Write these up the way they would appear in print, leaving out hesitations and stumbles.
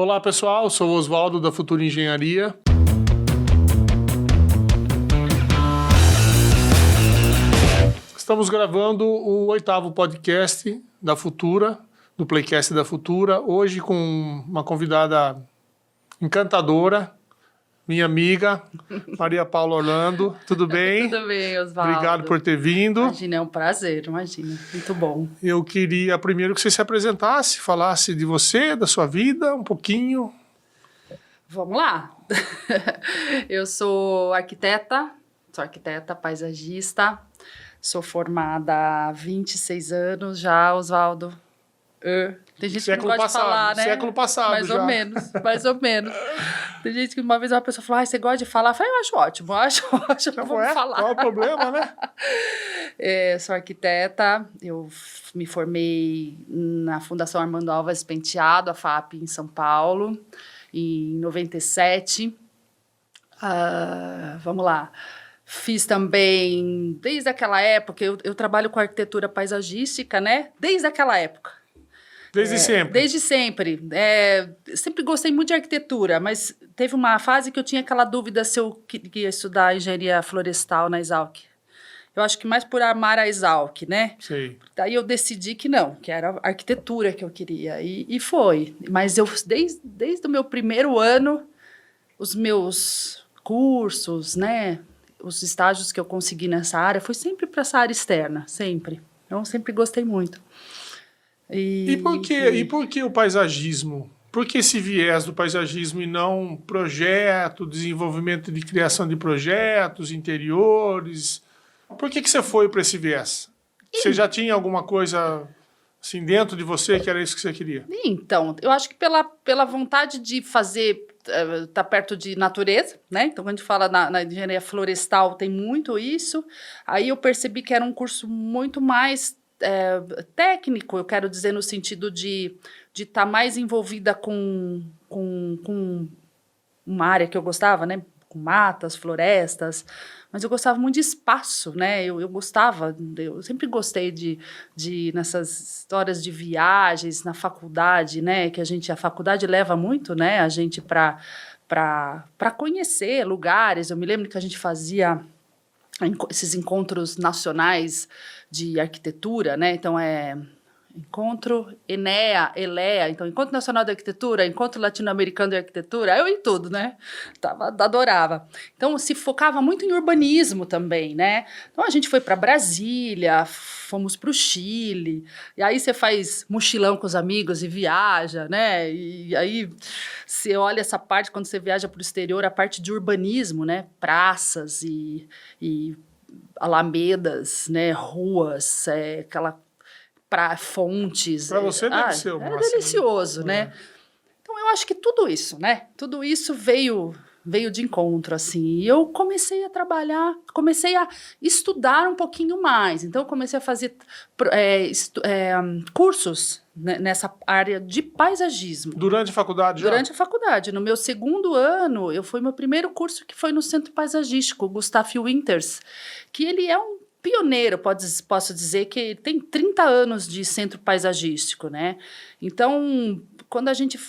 Olá pessoal, sou o Oswaldo da Futura Engenharia. Estamos gravando o 8º podcast da Futura, do Playcast da Futura, hoje com uma convidada encantadora, minha amiga, Maria Paula Orlando. Tudo bem? Tudo bem, Oswaldo. Obrigado por ter vindo. Imagina, é um prazer, imagina. Muito bom. Eu queria primeiro que você se apresentasse, falasse de você, da sua vida, um pouquinho. Vamos lá. Eu sou arquiteta, paisagista, sou formada há 26 anos já, Oswaldo. Tem gente Século que não gosta passado, de falar, né? século passado mais já. Mais ou menos. Tem gente que uma vez uma pessoa falou, você gosta de falar? Eu falei, eu acho ótimo, vamos falar. Qual é o problema, né? Sou arquiteta, eu me formei na Fundação Armando Alves Penteado, a FAP, em São Paulo, em 97. Vamos lá. Fiz também, desde aquela época, eu trabalho com arquitetura paisagística, né? Desde aquela época. Desde sempre? Desde sempre. Sempre gostei muito de arquitetura, mas teve uma fase que eu tinha aquela dúvida se eu queria estudar engenharia florestal na Exalc. Eu acho que mais por amar a Exalc, né? Sei. Daí eu decidi que não, que era arquitetura que eu queria. E foi. Mas eu, desde o meu primeiro ano, os meus cursos, né? Os estágios que eu consegui nessa área, foi sempre para essa área externa, sempre. Eu sempre gostei muito. E por que o paisagismo? Por que esse viés do paisagismo e não projeto, desenvolvimento de criação de projetos, interiores? Por que você foi para esse viés? Você já tinha alguma coisa assim dentro de você que era isso que você queria? Então, eu acho que pela vontade de fazer, tá perto de natureza, né? Então, quando a gente fala na engenharia florestal, tem muito isso. Aí eu percebi que era um curso muito mais técnico, eu quero dizer no sentido de estar mais envolvida com uma área que eu gostava, né? Com matas, florestas, mas eu gostava muito de espaço, né? Eu sempre gostei de nessas histórias de viagens na faculdade, né? Que a faculdade leva muito, né? A gente para conhecer lugares. Eu me lembro que a gente fazia esses encontros nacionais de arquitetura, né? Então, Encontro ELEA, então Encontro Nacional de Arquitetura, Encontro Latino-Americano de Arquitetura, eu em tudo, né? Adorava. Então, se focava muito em urbanismo também, né? Então, a gente foi para Brasília, fomos para o Chile, e aí você faz mochilão com os amigos e viaja, né? E aí você olha essa parte, quando você viaja para o exterior, a parte de urbanismo, né? Praças e alamedas, né? Ruas, aquela para fontes. Para você deve ser o máximo. Delicioso, né? Então, eu acho que tudo isso, né? Tudo isso veio de encontro, assim. E eu comecei a trabalhar, comecei a estudar um pouquinho mais. Então, eu comecei a fazer cursos nessa área de paisagismo. Durante a faculdade já? Durante a faculdade. No meu segundo ano, foi meu primeiro curso que foi no Centro Paisagístico, o Gustave Winters, que ele é um pioneiro, posso dizer que tem 30 anos de centro paisagístico, né? Então, quando a gente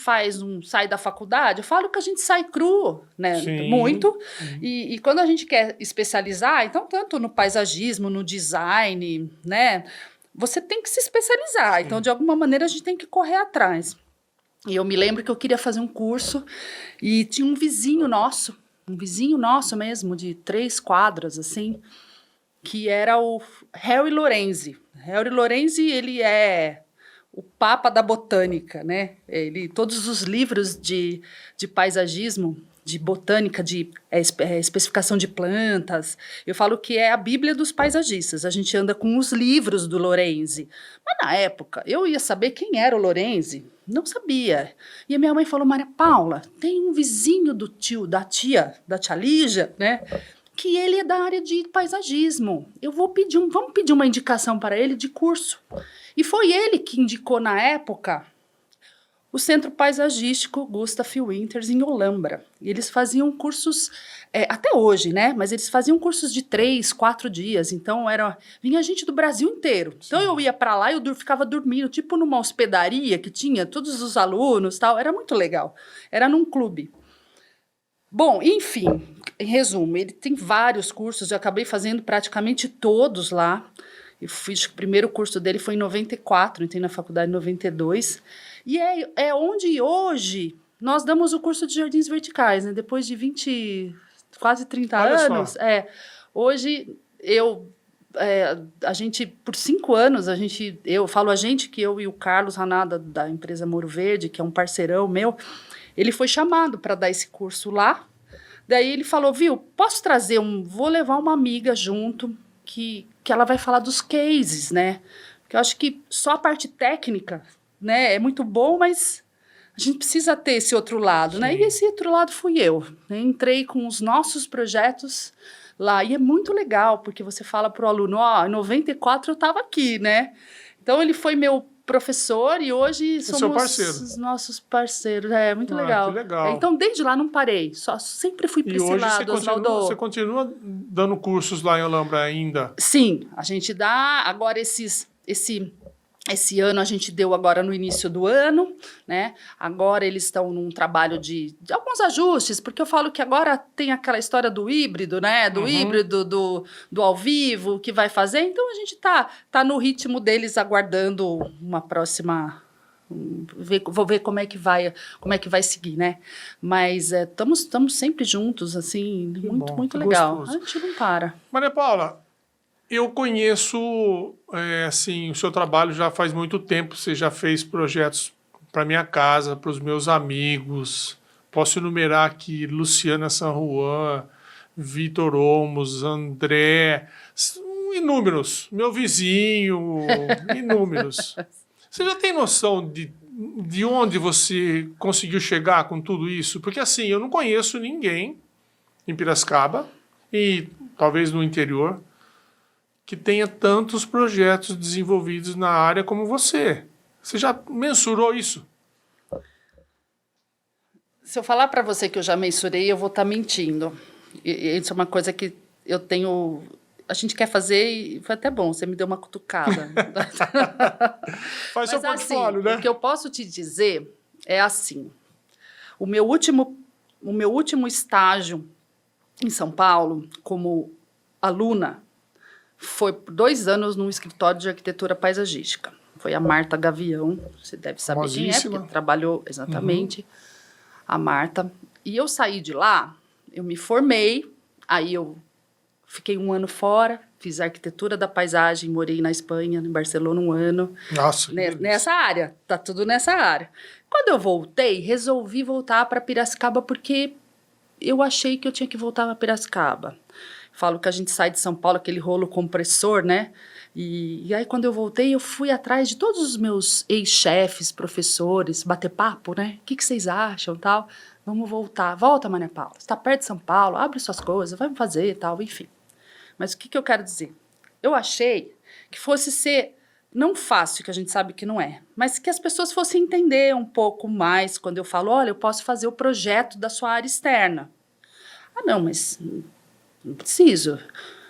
sai da faculdade, eu falo que a gente sai cru, né? Sim. Muito. E quando a gente quer especializar, então, tanto no paisagismo, no design, né? Você tem que se especializar. Sim. Então, de alguma maneira, a gente tem que correr atrás. E eu me lembro que eu queria fazer um curso e tinha um vizinho nosso mesmo, de 3 quadras, assim, que era o Harry Lorenzi. Harry Lorenzi, ele é o papa da botânica, né? Todos os livros de paisagismo, de botânica, de especificação de plantas, eu falo que é a Bíblia dos paisagistas. A gente anda com os livros do Lorenzi. Mas na época, eu ia saber quem era o Lorenzi? Não sabia. E a minha mãe falou, Maria Paula, tem um vizinho da tia Lígia, né? Que ele é da área de paisagismo. Vamos pedir uma indicação para ele de curso. E foi ele que indicou na época o Centro Paisagístico Gustav Winters, em Olambra. E eles faziam cursos, até hoje, né? Mas eles faziam cursos de 3, 4 dias. Então, vinha gente do Brasil inteiro. Sim. Então, eu ia para lá e eu ficava dormindo, tipo numa hospedaria que tinha todos os alunos e tal. Era muito legal. Era num clube. Bom, enfim, em resumo, ele tem vários cursos. Eu acabei fazendo praticamente todos lá. Eu fiz o primeiro curso dele foi em 94, entrei na faculdade em 92. E é onde hoje nós damos o curso de jardins verticais, né? Depois de quase 30 Olha anos. Só. Hoje a gente, por 5 anos, eu falo que eu e o Carlos Ranada, da empresa Muro Verde, que é um parceirão meu, ele foi chamado para dar esse curso lá. Daí ele falou, posso vou levar uma amiga junto, que ela vai falar dos cases, né? Porque eu acho que só a parte técnica, né, é muito bom, mas a gente precisa ter esse outro lado, né? E esse outro lado fui eu. Né? Entrei com os nossos projetos lá, e é muito legal, porque você fala para o aluno, em 94 eu estava aqui, né? Então, ele foi meu professor e hoje somos os nossos parceiros. É muito legal. Que legal. Então, desde lá não parei, sempre fui para esse lado, Oswaldo. Você continua dando cursos lá em Olambra ainda? Sim, a gente dá agora esse ano a gente deu agora no início do ano, né? Agora eles estão num trabalho de alguns ajustes, porque eu falo que agora tem aquela história do híbrido, né? Do híbrido, do ao vivo, que vai fazer. Então a gente tá no ritmo deles aguardando uma próxima. Vou ver como é que vai seguir, né? Mas estamos sempre juntos, assim, muito legal. Gostoso. A gente não para. Maria Paula, eu conheço, assim, o seu trabalho já faz muito tempo. Você já fez projetos para minha casa, para os meus amigos. Posso enumerar aqui Luciana San Juan, Vitor Olmos, André, inúmeros. Meu vizinho, inúmeros. Você já tem noção de onde você conseguiu chegar com tudo isso? Porque, assim, eu não conheço ninguém em Piracicaba e talvez no interior que tenha tantos projetos desenvolvidos na área como você. Você já mensurou isso? Se eu falar para você que eu já mensurei, eu vou estar mentindo. Isso é uma coisa que eu tenho... A gente quer fazer e foi até bom, você me deu uma cutucada. Faz seu portfólio, né? O que eu posso te dizer é assim. O meu último estágio em São Paulo, como aluna, foi por 2 anos num escritório de arquitetura paisagística. Foi a Marta Gavião, você deve saber quem é, porque trabalhou exatamente, a Marta. E eu saí de lá, eu me formei, aí eu fiquei 1 ano fora, fiz arquitetura da paisagem, morei na Espanha, em Barcelona 1 ano. Nossa, nessa área, tá tudo nessa área. Quando eu voltei, resolvi voltar para Piracicaba porque eu achei que eu tinha que voltar para Piracicaba. Falo que a gente sai de São Paulo, aquele rolo compressor, né? E aí, quando eu voltei, eu fui atrás de todos os meus ex-chefes, professores, bater papo, né? O que vocês acham, tal? Vamos voltar. Volta, Maria Paula. Você está perto de São Paulo, abre suas coisas, vai fazer, tal, enfim. Mas o que eu quero dizer? Eu achei que fosse ser, não fácil, que a gente sabe que não é, mas que as pessoas fossem entender um pouco mais quando eu falo, olha, eu posso fazer o projeto da sua área externa. Ah, não, mas não preciso.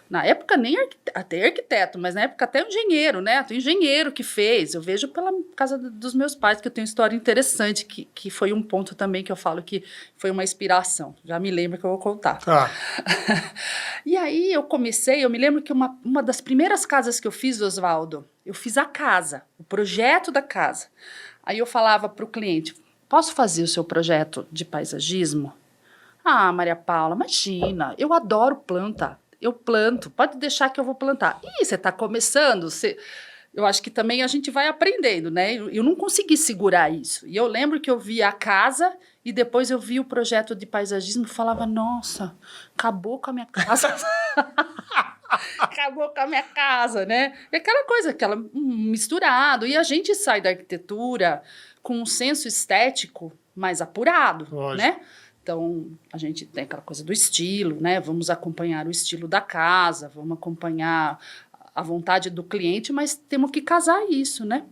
Na época, nem até arquiteto, mas na época até engenheiro, né? Tem engenheiro que fez. Eu vejo pela casa dos meus pais, que eu tenho uma história interessante, que foi um ponto também que eu falo que foi uma inspiração. Já me lembro que eu vou contar. Tá. E aí eu me lembro que uma das primeiras casas que eu fiz, Oswaldo, eu fiz a casa, o projeto da casa. Aí eu falava para o cliente, posso fazer o seu projeto de paisagismo? Ah, Maria Paula, imagina, eu adoro planta. Eu planto, pode deixar que eu vou plantar. Ih, você está começando, eu acho que também a gente vai aprendendo, né? Eu não consegui segurar isso. E eu lembro que eu vi a casa e depois eu vi o projeto de paisagismo e falava, nossa, acabou com a minha casa. Acabou com a minha casa, né? E aquela coisa, misturado. E a gente sai da arquitetura com um senso estético mais apurado, lógico, né? Então, a gente tem aquela coisa do estilo, né? Vamos acompanhar o estilo da casa, vamos acompanhar a vontade do cliente, mas temos que casar isso, né?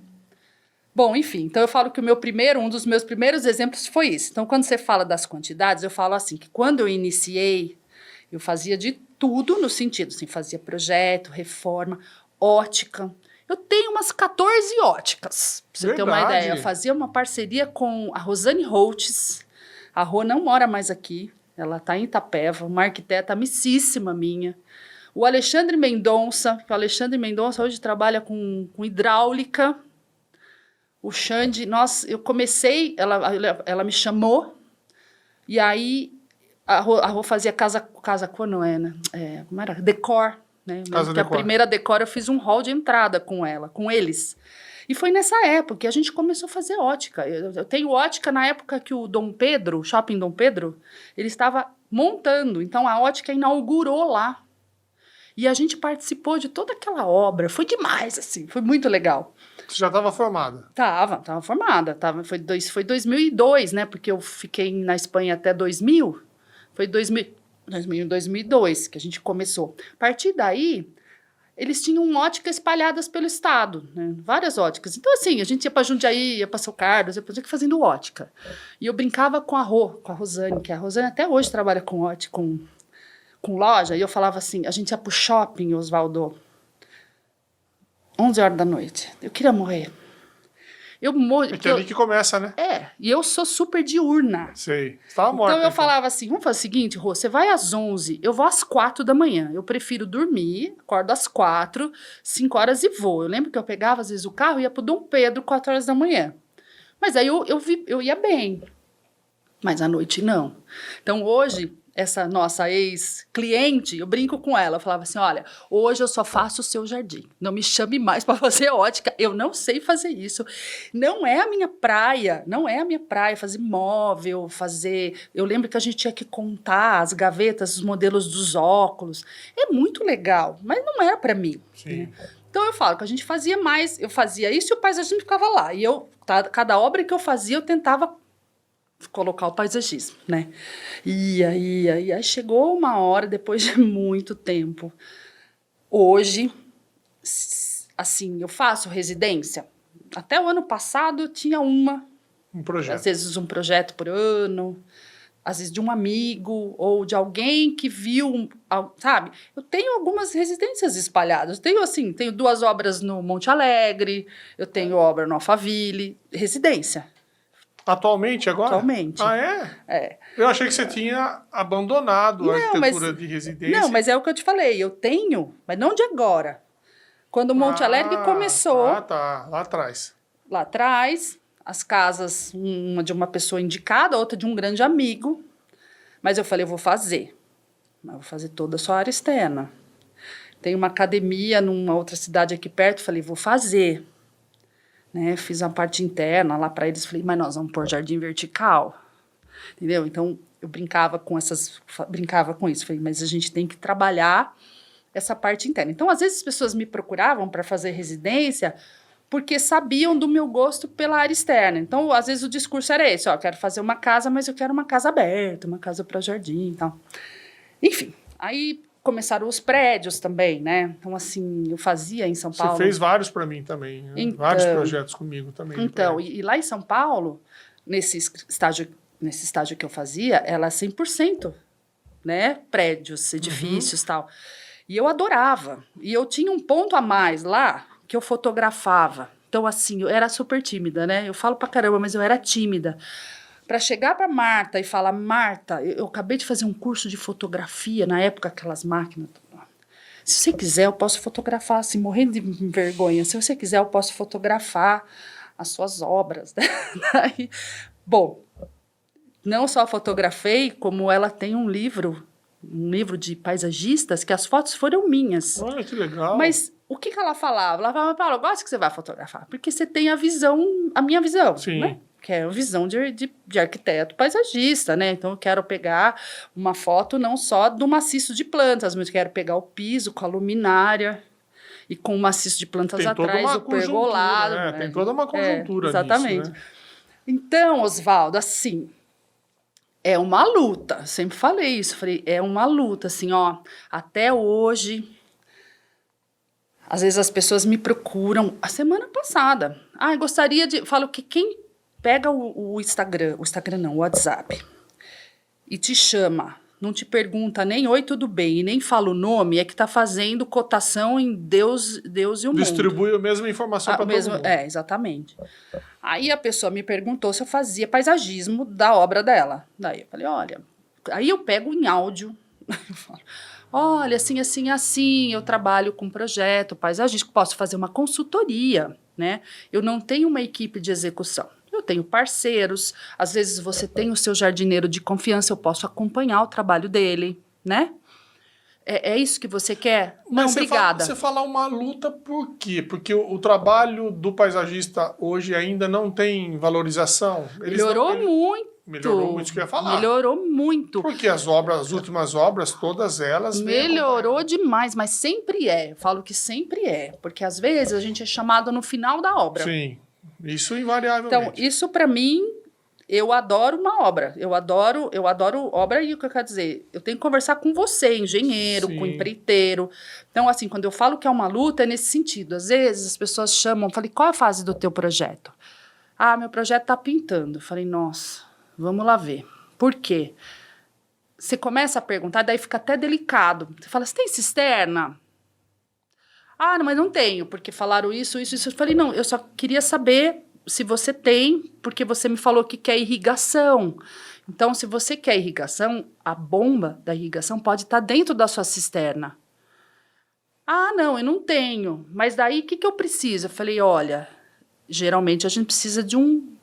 Bom, enfim, então eu falo que um dos meus primeiros exemplos foi isso. Então, quando você fala das quantidades, eu falo assim, que quando eu iniciei, eu fazia de tudo no sentido, assim, fazia projeto, reforma, ótica. Eu tenho umas 14 óticas, pra você ter uma ideia. Eu fazia uma parceria com a Rosane Holtz. A Rô não mora mais aqui, ela está em Itapeva, uma arquiteta amicíssima minha. O Alexandre Mendonça hoje trabalha com hidráulica. O Xande, nossa, eu comecei, ela me chamou, e aí a Rô fazia casa cor, não é, né? Como era? Decor, né? A primeira decor eu fiz um hall de entrada com ela, com eles. E foi nessa época que a gente começou a fazer ótica. Eu tenho ótica na época que o Shopping Dom Pedro, ele estava montando, então a ótica inaugurou lá. E a gente participou de toda aquela obra, foi demais, assim, foi muito legal. Você já estava formada? Tava formada. Foi 2002, né? Porque eu fiquei na Espanha até 2000. Foi 2002 que a gente começou. A partir daí, eles tinham óticas espalhadas pelo estado, né? Várias óticas. Então, assim, a gente ia para Jundiaí, ia para São Carlos, ia fazendo ótica. E eu brincava com a Rosane, que a Rosane até hoje trabalha com ótica, com loja. E eu falava assim, a gente ia pro shopping, Osvaldo, 11 horas da noite. Eu queria morrer. Eu morri. É ali que começa, né? E eu sou super diurna. Sei. Você estava morta. Então eu falava assim, vamos fazer o seguinte, Rô, você vai às 11, eu vou às 4 da manhã. Eu prefiro dormir, acordo às 4, 5 horas e vou. Eu lembro que eu pegava às vezes o carro e ia pro Dom Pedro 4 horas da manhã. Mas aí eu ia bem. Mas à noite não. Então hoje, essa nossa ex-cliente, eu brinco com ela, eu falava assim, olha, hoje eu só faço o seu jardim, não me chame mais para fazer ótica, eu não sei fazer isso, não é a minha praia fazer móvel, eu lembro que a gente tinha que contar as gavetas, os modelos dos óculos, é muito legal, mas não era para mim. Né? Então eu falo que a gente fazia mais, eu fazia isso e o paisagismo ficava lá, e cada obra que eu fazia eu tentava colocar o paisagismo, né? E aí chegou uma hora, depois de muito tempo. Hoje, assim, eu faço residência. Até o ano passado eu tinha um projeto. Às vezes um projeto por ano, às vezes de um amigo ou de alguém que viu, sabe? Eu tenho algumas residências espalhadas. Tenho 2 obras no Monte Alegre, eu tenho obra no Alphaville, residência. Atualmente, agora? Atualmente. Ah, é? Eu achei que você tinha abandonado a arquitetura de residência. Não, mas é o que eu te falei. Eu tenho, mas não de agora. Quando o Monte Alegre começou... Ah, tá. Lá atrás. Lá atrás, as casas, uma de uma pessoa indicada, outra de um grande amigo. Mas eu falei, eu vou fazer. Mas eu vou fazer toda a sua área externa. Tem uma academia numa outra cidade aqui perto. Falei, vou fazer. Né, fiz uma parte interna lá para eles, falei, mas nós vamos pôr jardim vertical, entendeu? Então, eu brincava com isso, falei, mas a gente tem que trabalhar essa parte interna. Então, às vezes as pessoas me procuravam para fazer residência porque sabiam do meu gosto pela área externa. Então, às vezes o discurso era esse, quero fazer uma casa, mas eu quero uma casa aberta, uma casa para jardim e tal. Enfim, aí começaram os prédios também, né? Então, assim, eu fazia em São Paulo... Você fez vários para mim também, né? Então, vários projetos comigo também. Então, e lá em São Paulo, nesse estágio que eu fazia, ela 100%, né? Prédios, edifícios e tal. E eu adorava. E eu tinha um ponto a mais lá, que eu fotografava. Então, assim, eu era super tímida, né? Eu falo pra caramba, mas eu era tímida. Para chegar para Marta e falar, Marta, eu acabei de fazer um curso de fotografia, na época aquelas máquinas. Se você quiser, eu posso fotografar, assim, morrendo de vergonha. Se você quiser, eu posso fotografar as suas obras. Daí, bom, não só fotografei, como ela tem um livro de paisagistas, que as fotos foram minhas. Olha, que legal. Mas o que ela falava? Ela falava, Paulo, eu gosto que você vai fotografar, porque você tem a minha visão, Sim. Né? Que é a visão de arquiteto paisagista, né? Então, eu quero pegar uma foto não só do maciço de plantas, mas eu quero pegar o piso com a luminária e com o maciço de plantas atrás, o pergolado. Né? Tem toda uma conjuntura exatamente. nisso, né? Então, Osvaldo, assim, é uma luta. Sempre falei isso. É uma luta, assim, até hoje... Às vezes as pessoas me procuram. A semana passada. Gostaria de... Falo que quem pega o Instagram não, o WhatsApp, e te chama, não te pergunta nem oi, tudo bem, e nem fala o nome, é que está fazendo cotação em Deus e o mundo. Distribui a mesma informação para todo mundo. Exatamente. Aí a pessoa me perguntou se eu fazia paisagismo da obra dela. Daí eu falei, olha... Aí eu pego em áudio, eu falo, olha, assim, eu trabalho com projeto paisagístico, posso fazer uma consultoria, né? Eu não tenho uma equipe de execução. Eu tenho parceiros, às vezes você tem o seu jardineiro de confiança, eu posso acompanhar o trabalho dele, né? É isso que você quer? Mas não, obrigada. Você fala uma luta por quê? Porque o trabalho do paisagista hoje ainda não tem valorização? Melhorou muito. Melhorou muito, isso que eu ia falar. Melhorou muito. Porque as últimas obras, todas elas... Melhorou demais, mas sempre é. Eu falo que sempre é. Porque às vezes a gente é chamado no final da obra. Sim, isso invariavelmente. Então, isso para mim, eu adoro uma obra. Eu adoro obra e o que eu quero dizer? Eu tenho que conversar com você, engenheiro, Sim. com empreiteiro. Então, assim, quando eu falo que é uma luta, é nesse sentido. Às vezes as pessoas chamam, falei, qual é a fase do teu projeto? Meu projeto tá pintando. Eu falei, nossa... Vamos lá ver. Por quê? Você começa a perguntar, daí fica até delicado. Você fala, você tem cisterna? Não, mas não tenho, porque falaram isso. Eu falei, não, eu só queria saber se você tem, porque você me falou que quer irrigação. Então, se você quer irrigação, a bomba da irrigação pode estar dentro da sua cisterna. Não, eu não tenho. Mas daí, o que eu preciso? Eu falei, olha, geralmente a gente precisa de um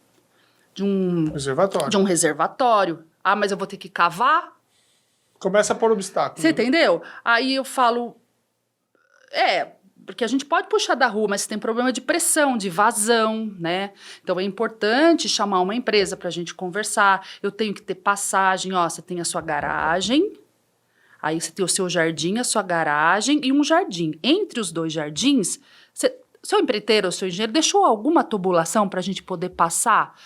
reservatório. Mas eu vou ter que cavar? Começa por obstáculos. Você entendeu? Aí eu falo... porque a gente pode puxar da rua, mas tem problema de pressão, de vazão, né? Então é importante chamar uma empresa para a gente conversar. Eu tenho que ter passagem. Você tem a sua garagem, aí você tem o seu jardim, a sua garagem e um jardim. Entre os dois jardins, seu empreiteiro ou seu engenheiro deixou alguma tubulação para a gente poder passar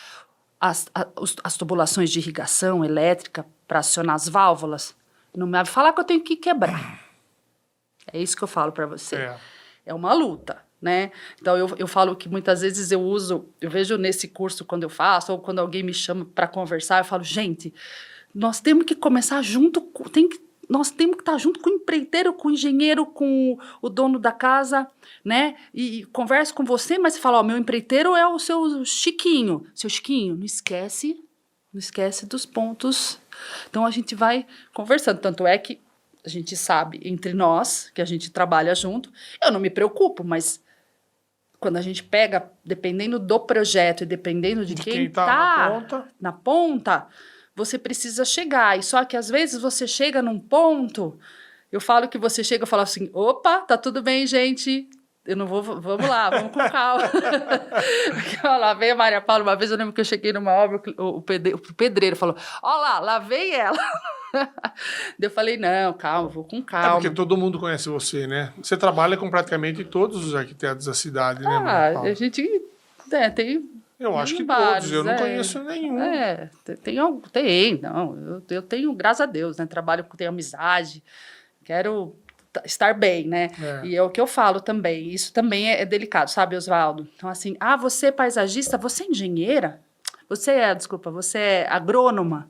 as tubulações de irrigação elétrica para acionar as válvulas? Não me vai falar que eu tenho que quebrar. É isso que eu falo para você. É uma luta, né? Então, eu falo que muitas vezes eu vejo nesse curso quando eu faço, ou quando alguém me chama para conversar, eu falo, gente, nós temos que começar junto, nós temos que estar junto com o empreiteiro, com o engenheiro, com o dono da casa, né? E converso com você, mas você fala, meu empreiteiro é o seu Chiquinho. Seu Chiquinho, não esquece dos pontos. Então, a gente vai conversando. Tanto é que a gente sabe, entre nós, que a gente trabalha junto, eu não me preocupo, mas quando a gente pega, dependendo do projeto e dependendo de quem tá na ponta, você precisa chegar. E só que às vezes você chega num ponto, eu falo que você chega e fala assim, opa, tá tudo bem, gente, eu não vou, vamos lá, vamos com calma. Lá veio a Maria Paula, uma vez eu lembro que eu cheguei numa obra, o pedreiro falou, lá veio ela. Eu falei, não, calma, vou com calma. Porque todo mundo conhece você, né? Você trabalha com praticamente todos os arquitetos da cidade, né, Maria Paula? A gente tem... Eu acho que vários, todos, eu não conheço nenhum. Eu tenho, graças a Deus, né? Trabalho, tenho amizade, quero estar bem, né? E é o que eu falo também, isso também é delicado, sabe, Oswaldo? Então, assim, você é paisagista, você é engenheira? Você é agrônoma?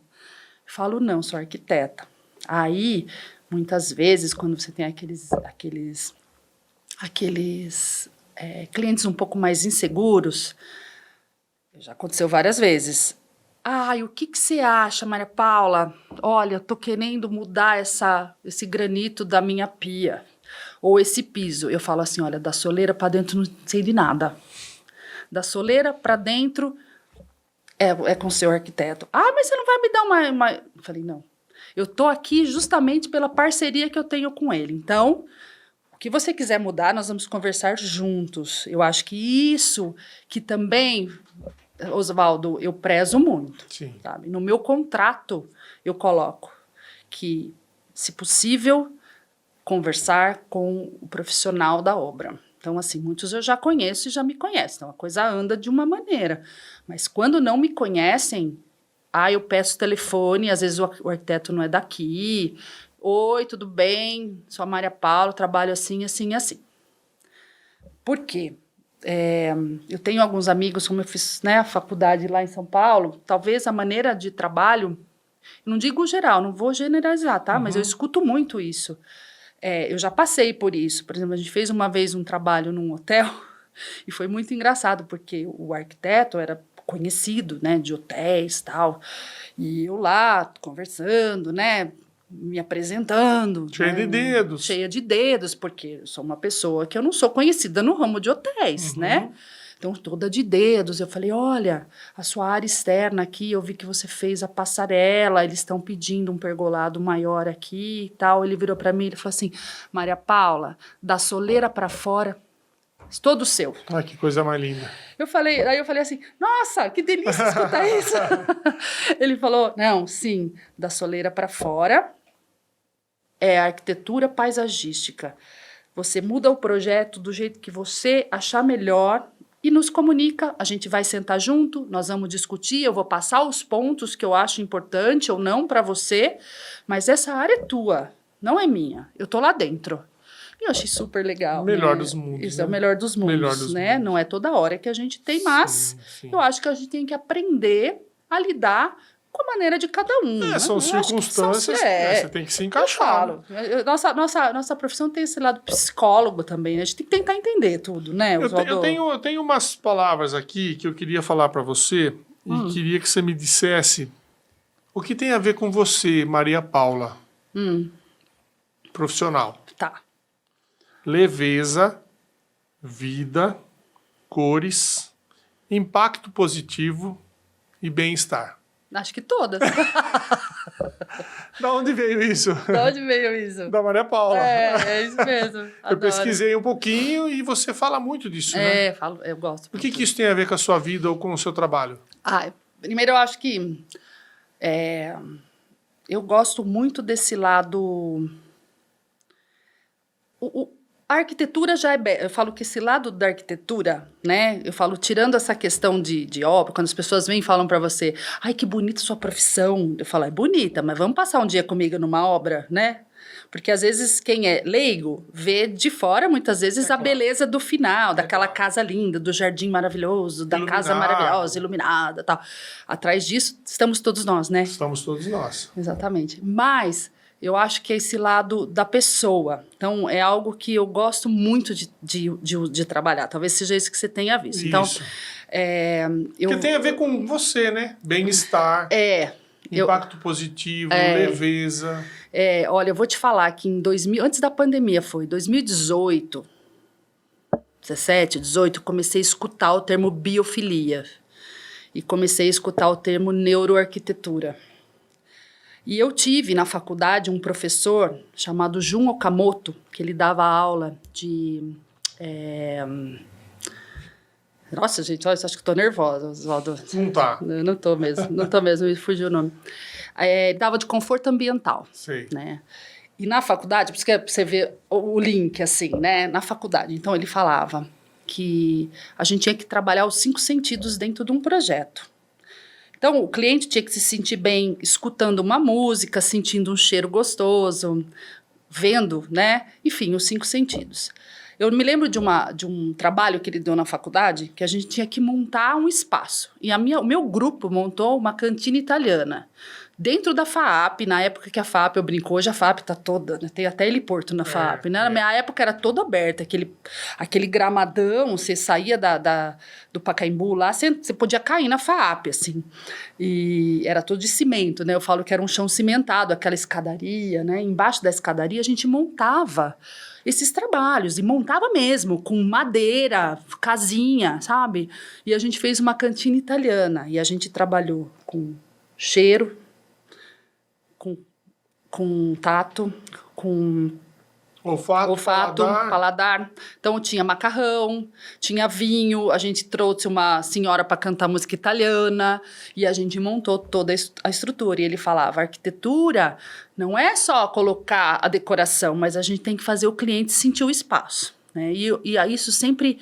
Eu falo, não, sou arquiteta. Aí, muitas vezes, quando você tem aqueles clientes um pouco mais inseguros, já aconteceu várias vezes. O que você acha, Maria Paula? Olha, eu tô querendo mudar esse granito da minha pia. Ou esse piso. Eu falo assim, olha, da soleira para dentro não sei de nada. Da soleira para dentro é com o seu arquiteto. Mas você não vai me dar uma... Eu falei, não. Eu tô aqui justamente pela parceria que eu tenho com ele. Então, o que você quiser mudar, nós vamos conversar juntos. Eu acho que isso que também... Oswaldo, eu prezo muito. Sim. Sabe? No meu contrato, eu coloco que, se possível, conversar com o profissional da obra. Então, assim, muitos eu já conheço e já me conhecem. Então, a coisa anda de uma maneira. Mas quando não me conhecem, eu peço telefone, às vezes o arquiteto não é daqui. Oi, tudo bem? Sou a Maria Paula, trabalho assim, assim, assim. Por quê? Eu tenho alguns amigos, como eu fiz, né, a faculdade lá em São Paulo, talvez a maneira de trabalho, não digo geral, não vou generalizar, tá? Mas eu escuto muito isso. Eu já passei por isso. Por exemplo, a gente fez uma vez um trabalho num hotel e foi muito engraçado, porque o arquiteto era conhecido, né, de hotéis e tal, e eu lá conversando, né, me apresentando. Cheia de dedos. Cheia de dedos, porque eu sou uma pessoa que eu não sou conhecida no ramo de hotéis, né? Então, toda de dedos. Eu falei, olha, a sua área externa aqui, eu vi que você fez a passarela, eles estão pedindo um pergolado maior aqui e tal. Ele virou para mim e falou assim, Maria Paula, da soleira para fora, todo seu. Ah, que coisa mais linda. Aí eu falei assim, nossa, que delícia escutar isso. Ele falou, não, sim, da soleira para fora é a arquitetura paisagística. Você muda o projeto do jeito que você achar melhor e nos comunica, a gente vai sentar junto, nós vamos discutir, eu vou passar os pontos que eu acho importante ou não para você, mas essa área é tua, não é minha, eu tô lá dentro. E eu achei super legal. Melhor né? dos mundos. Isso né? é o melhor dos mundos, né? mundos. Não é toda hora que a gente tem, mas sim. eu acho que a gente tem que aprender a lidar com a maneira de cada um. Né? São circunstâncias, você tem que se encaixar. Eu falo. Nossa profissão tem esse lado psicólogo também, né? A gente tem que tentar entender tudo, né? Eu tenho umas palavras aqui que eu queria falar para você e queria que você me dissesse o que tem a ver com você, Maria Paula, profissional. Tá. Leveza, vida, cores, impacto positivo e bem-estar. Acho que todas. Da onde veio isso? Da onde veio isso? Da Maria Paula. É isso mesmo. Eu Adoro. pesquisei um pouquinho e você fala muito disso, né? Eu gosto. O que isso tem a ver com a sua vida ou com o seu trabalho? Primeiro eu acho que eu gosto muito desse lado... A arquitetura já é... Eu falo que esse lado da arquitetura, né? Eu falo, tirando essa questão de obra, quando as pessoas vêm e falam para você, ai, que bonita sua profissão. Eu falo, é bonita, mas vamos passar um dia comigo numa obra, né? Porque às vezes quem é leigo vê de fora, muitas vezes, a beleza do final, daquela casa linda, do jardim maravilhoso, da casa maravilhosa, iluminada e tal. Atrás disso, estamos todos nós, né? Estamos todos nós. Exatamente. Mas... eu acho que é esse lado da pessoa. Então, é algo que eu gosto muito de trabalhar. Talvez seja isso que você tenha visto. Isso. Então, que tem a ver com você, né? Bem-estar, impacto positivo, leveza. Olha, eu vou te falar que antes da pandemia foi 2018, 17, 18, comecei a escutar o termo biofilia. E comecei a escutar o termo neuroarquitetura. E eu tive na faculdade um professor chamado Jun Okamoto, que ele dava aula de... Nossa, gente, olha, acho que estou nervosa, Oswaldo. Não tá. Não estou mesmo, me fugiu o nome. Ele dava de conforto ambiental. Sei. Né? E na faculdade, por isso que você vê o link, assim, né? Na faculdade, então ele falava que a gente tinha que trabalhar os 5 sentidos dentro de um projeto. Então, o cliente tinha que se sentir bem escutando uma música, sentindo um cheiro gostoso, vendo, né? Enfim, os 5 sentidos. Eu me lembro de um trabalho que ele deu na faculdade, que a gente tinha que montar um espaço. E o meu grupo montou uma cantina italiana. Dentro da FAAP, na época que a FAAP, eu brinco, hoje a FAAP tá toda, né? Tem até heliporto na FAAP, né? Na minha época era toda aberta, aquele gramadão, você saía do Pacaembu lá, você podia cair na FAAP, assim. E era todo de cimento, né? Eu falo que era um chão cimentado, aquela escadaria, né? Embaixo da escadaria a gente montava esses trabalhos, e montava mesmo, com madeira, casinha, sabe? E a gente fez uma cantina italiana, e a gente trabalhou com cheiro, com tato, com olfato, paladar. Então tinha macarrão, tinha vinho, a gente trouxe uma senhora para cantar música italiana e a gente montou toda a estrutura. E ele falava, a arquitetura não é só colocar a decoração, mas a gente tem que fazer o cliente sentir o espaço. Né? E isso sempre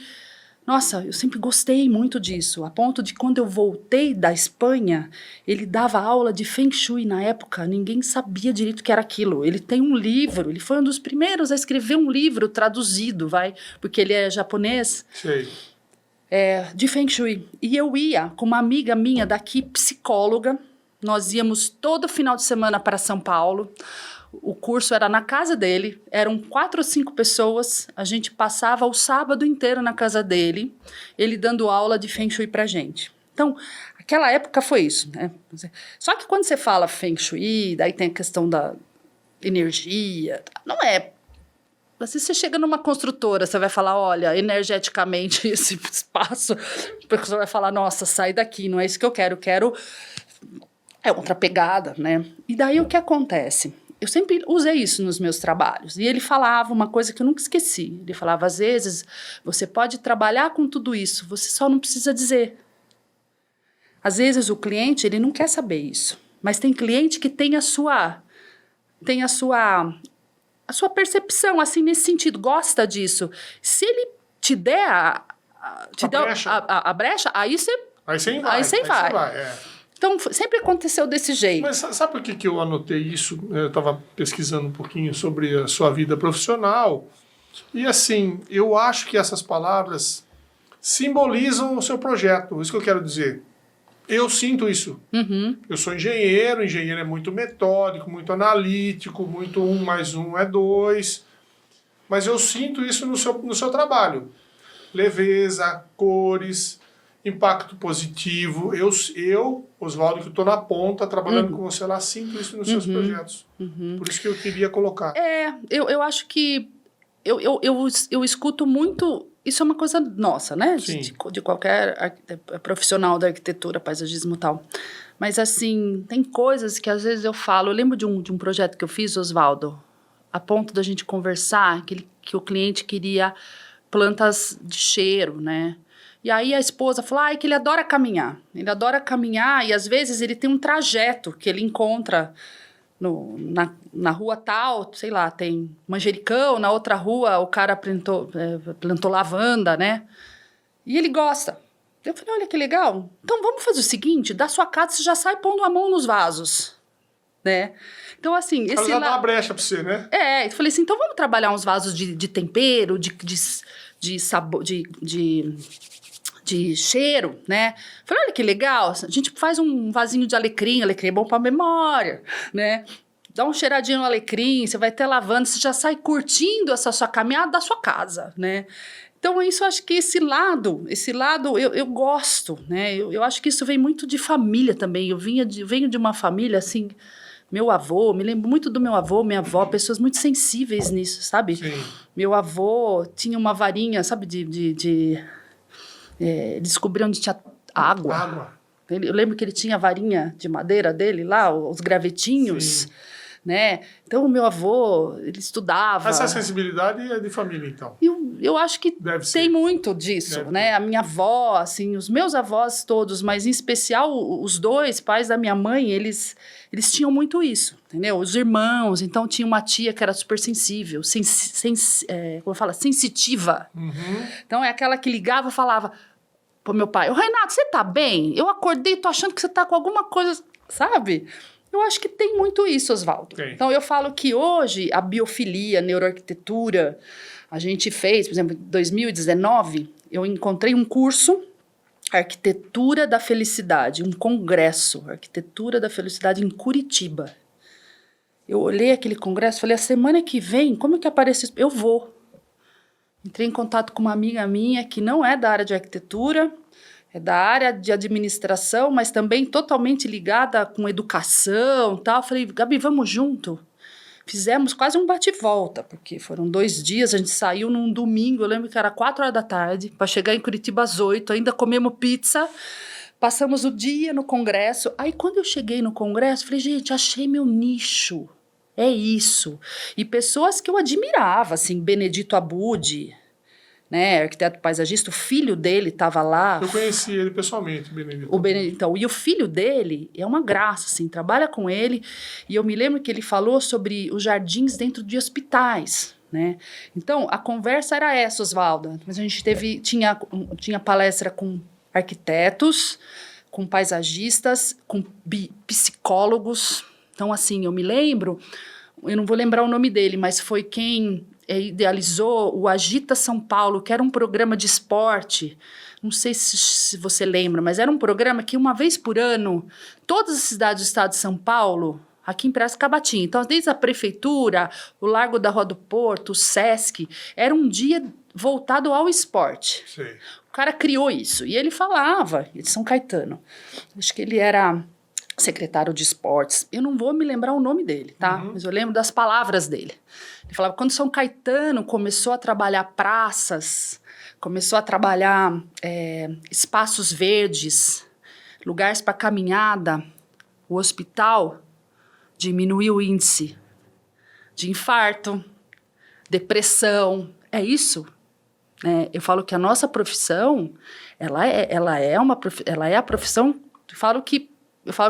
Nossa, eu sempre gostei muito disso, a ponto de quando eu voltei da Espanha, ele dava aula de Feng Shui na época, ninguém sabia direito o que era aquilo. Ele tem um livro, ele foi um dos primeiros a escrever um livro traduzido, porque ele é japonês, Sei. de Feng Shui. E eu ia com uma amiga minha daqui, psicóloga, nós íamos todo final de semana para São Paulo. O curso era na casa dele, eram 4 ou 5 pessoas, a gente passava o sábado inteiro na casa dele, ele dando aula de Feng Shui pra gente. Então, aquela época foi isso, né? Só que quando você fala Feng Shui, daí tem a questão da energia, não é... Se você chega numa construtora, você vai falar, olha, energeticamente esse espaço, porque você vai falar, nossa, sai daqui, não é isso que eu quero... É outra pegada, né? E daí o que acontece? Eu sempre usei isso nos meus trabalhos. E ele falava uma coisa que eu nunca esqueci. Ele falava, às vezes, você pode trabalhar com tudo isso, você só não precisa dizer. Às vezes o cliente, ele não quer saber isso. Mas tem cliente que tem a sua percepção, assim, nesse sentido, gosta disso. Se ele te der a brecha, aí você vai. Então, sempre aconteceu desse jeito. Mas sabe por que eu anotei isso? Eu estava pesquisando um pouquinho sobre a sua vida profissional. E assim, eu acho que essas palavras simbolizam o seu projeto. Isso que eu quero dizer. Eu sinto isso. Uhum. Eu sou engenheiro é muito metódico, muito analítico, muito 1 mais 1 é 2. Mas eu sinto isso no seu trabalho. Leveza, cores... impacto positivo. Eu Oswaldo, que estou na ponta, trabalhando com você lá, sinto isso nos seus projetos. Por isso que eu queria colocar. Eu acho que eu escuto muito... Isso é uma coisa nossa, né? De qualquer profissional da arquitetura, paisagismo e tal. Mas, assim, tem coisas que às vezes eu falo... Eu lembro de um projeto que eu fiz, Oswaldo, a ponto da gente conversar, que o cliente queria plantas de cheiro, né? E aí a esposa falou, que ele adora caminhar. Ele adora caminhar e às vezes ele tem um trajeto que ele encontra na rua tal, sei lá, tem manjericão, na outra rua o cara plantou lavanda, né? E ele gosta. Eu falei, olha que legal. Então vamos fazer o seguinte, da sua casa você já sai pondo a mão nos vasos, né? Então assim... Ela já dá uma brecha pra você, né? Eu falei assim, então vamos trabalhar uns vasos de tempero, de sabor, de cheiro, né? Falei, olha que legal, a gente faz um vasinho de alecrim é bom pra memória, né? Dá um cheiradinho no alecrim, você vai ter lavanda, você já sai curtindo essa sua caminhada da sua casa, né? Então, isso, acho que esse lado eu gosto, né? Eu acho que isso vem muito de família também. Eu venho de uma família, assim, meu avô, me lembro muito do meu avô, minha avó, pessoas muito sensíveis nisso, sabe? Sim. Meu avô tinha uma varinha, sabe, descobriu onde tinha água. Eu lembro que ele tinha a varinha de madeira dele lá, os gravetinhos, sim, né? Então, o meu avô, ele estudava. Essa sensibilidade é de família, então? Eu acho que tem muito disso, né? A minha avó, assim, os meus avós todos, mas em especial os 2 pais da minha mãe, eles tinham muito isso, entendeu? Os irmãos, então tinha uma tia que era super sensível, como eu falo, sensitiva. Uhum. Então, é aquela que ligava e falava pro meu pai, Renato, você tá bem? Eu acordei, tô achando que você tá com alguma coisa, sabe? Eu acho que tem muito isso, Oswaldo. Okay. Então, eu falo que hoje a biofilia, a neuroarquitetura, a gente fez, por exemplo, em 2019, eu encontrei um curso, Arquitetura da Felicidade, um congresso, Arquitetura da Felicidade em Curitiba. Eu olhei aquele congresso e falei, a semana que vem, como que aparece isso? Eu vou. Entrei em contato com uma amiga minha que não é da área de arquitetura, é da área de administração, mas também totalmente ligada com educação e tal. Falei, Gabi, vamos junto? Fizemos quase um bate-volta, porque foram 2 dias, a gente saiu num domingo, eu lembro que era 4 horas da tarde, para chegar em Curitiba às 8, ainda comemos pizza, passamos o dia no congresso. Aí quando eu cheguei no congresso, falei, gente, achei meu nicho. É isso. E pessoas que eu admirava, assim, Benedito Abud, né, arquiteto paisagista, o filho dele estava lá. Eu conheci ele pessoalmente, Benedito. Então, e o filho dele é uma graça, assim, trabalha com ele. E eu me lembro que ele falou sobre os jardins dentro de hospitais. né? Então, a conversa era essa, Oswalda. Mas a gente tinha palestra com arquitetos, com paisagistas, com psicólogos. Então, assim, eu me lembro, eu não vou lembrar o nome dele, mas foi quem idealizou o Agita São Paulo, que era um programa de esporte. Não sei se você lembra, mas era um programa que uma vez por ano, todas as cidades do estado de São Paulo, aqui em Piracicaba tinha. Então, desde a prefeitura, o Largo da Rua do Porto, o Sesc, era um dia voltado ao esporte. Sim. O cara criou isso. E ele falava, de São Caetano, acho que ele era secretário de esportes. Eu não vou me lembrar o nome dele, tá? Mas eu lembro das palavras dele. Ele falava, quando São Caetano começou a trabalhar praças, começou a trabalhar espaços verdes, lugares para caminhada, o hospital diminuiu o índice de infarto, depressão. É isso. Eu falo que a nossa profissão, ela é a profissão, eu falo que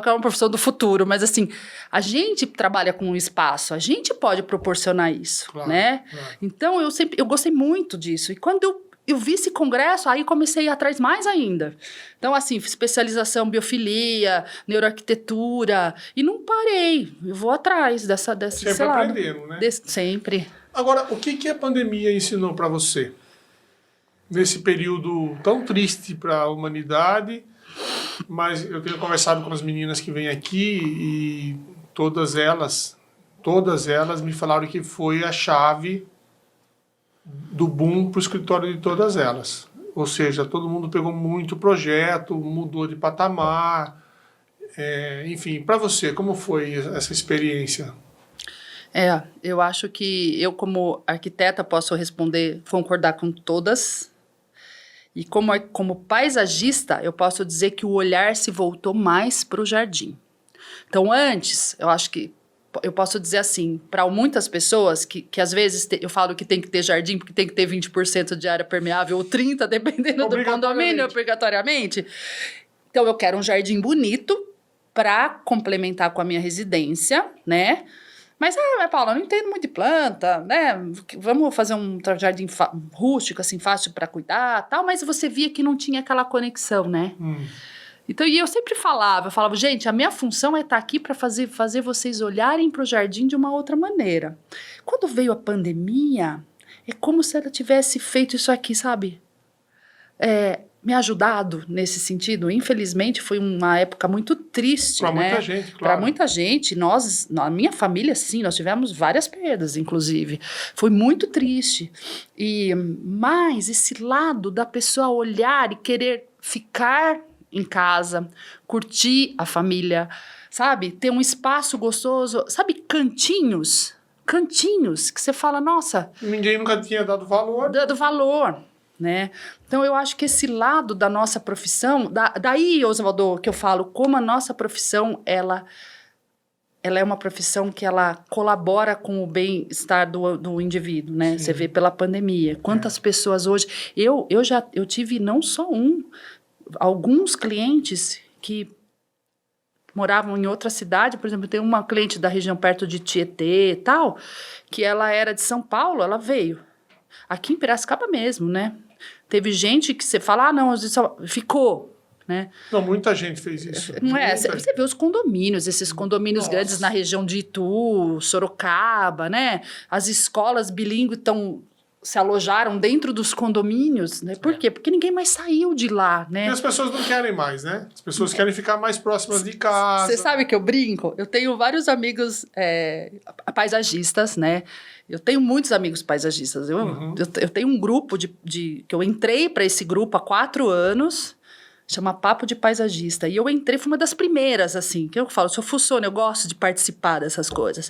é uma profissão do futuro, mas assim, a gente trabalha com um espaço, a gente pode proporcionar isso, claro, né? Claro. Então, eu gostei muito disso. E quando eu vi esse congresso, aí comecei a ir atrás mais ainda. Então, assim, especialização, biofilia, neuroarquitetura, e não parei. Eu vou atrás dessa sempre aprendendo, né? Sempre. Agora, o que a pandemia ensinou para você? Nesse período tão triste para a humanidade, mas eu tenho conversado com as meninas que vêm aqui e todas elas me falaram que foi a chave do boom para o escritório de todas elas. Ou seja, todo mundo pegou muito projeto, mudou de patamar. Enfim, para você, como foi essa experiência? Eu acho que eu, como arquiteta, posso concordar com todas. E como paisagista, eu posso dizer que o olhar se voltou mais para o jardim. Então, antes, eu acho que eu posso dizer assim, para muitas pessoas que às vezes eu falo que tem que ter jardim porque tem que ter 20% de área permeável ou 30%, dependendo do condomínio, obrigatoriamente. Então, eu quero um jardim bonito para complementar com a minha residência, né? Mas, Paula, eu não entendo muito de planta, né? Vamos fazer um jardim rústico, assim, fácil para cuidar, tal. Mas você via que não tinha aquela conexão, né? Então, e eu sempre falava, gente, a minha função é estar aqui para fazer vocês olharem para o jardim de uma outra maneira. Quando veio a pandemia, é como se ela tivesse feito isso aqui, sabe? Me ajudado nesse sentido. Infelizmente, foi uma época muito triste, para né? Muita gente, claro. Para muita gente. Na minha família, sim, nós tivemos várias perdas, inclusive. Foi muito triste. Mas esse lado da pessoa olhar e querer ficar em casa, curtir a família, sabe? Ter um espaço gostoso, sabe? Cantinhos que você fala, nossa... Ninguém nunca tinha dado valor. Dado valor, né? Então, eu acho que esse lado da nossa profissão... Daí, Oswaldo, que eu falo, como a nossa profissão, ela é uma profissão que ela colabora com o bem-estar do indivíduo, né? Sim. Você vê pela pandemia. Quantas pessoas hoje... Eu tive não só alguns clientes que moravam em outra cidade, por exemplo, tem uma cliente da região perto de Tietê e tal, que ela era de São Paulo, ela veio aqui em Piracicaba mesmo, né? Teve gente que você fala, não, ficou, né? Não, muita gente fez isso. Não é? Você vê os condomínios, esses condomínios grandes na região de Itu, Sorocaba, né? As escolas bilíngues se alojaram dentro dos condomínios, né? Por quê? Porque ninguém mais saiu de lá, né? E as pessoas não querem mais, né? As pessoas querem ficar mais próximas de casa. Você sabe que eu brinco? Eu tenho vários amigos paisagistas, né? Eu tenho muitos amigos paisagistas. Eu tenho um grupo que eu entrei para esse grupo há 4 anos, chama Papo de Paisagista. E eu entrei, fui uma das primeiras, assim, que eu falo, sou fuçona, eu gosto de participar dessas coisas.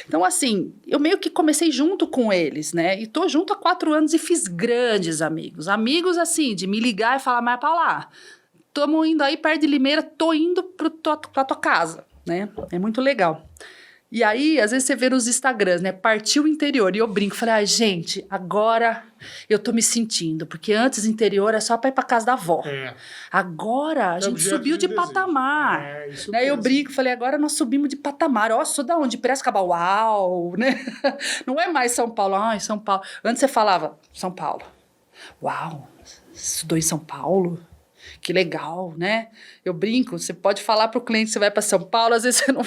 Então, assim, eu meio que comecei junto com eles, né? E tô junto há 4 anos e fiz grandes amigos. Amigos, assim, de me ligar e falar, mas Paula, estamos indo aí perto de Limeira, tô indo pra tua casa, né? É muito legal. E aí, às vezes você vê nos Instagrams, né? Partiu o interior. E eu brinco, falei, ai, gente, agora eu tô me sentindo. Porque antes o interior é só pra ir pra casa da avó. Agora a gente subiu de patamar. Né? Eu brinco, falei, agora nós subimos de patamar. Ó, sou da onde? Piracicaba, uau, né? Não é mais São Paulo. Ai, São Paulo. Antes você falava, São Paulo. Uau, estudou em São Paulo? Que legal, né? Eu brinco, você pode falar para o cliente que você vai para São Paulo, às vezes você não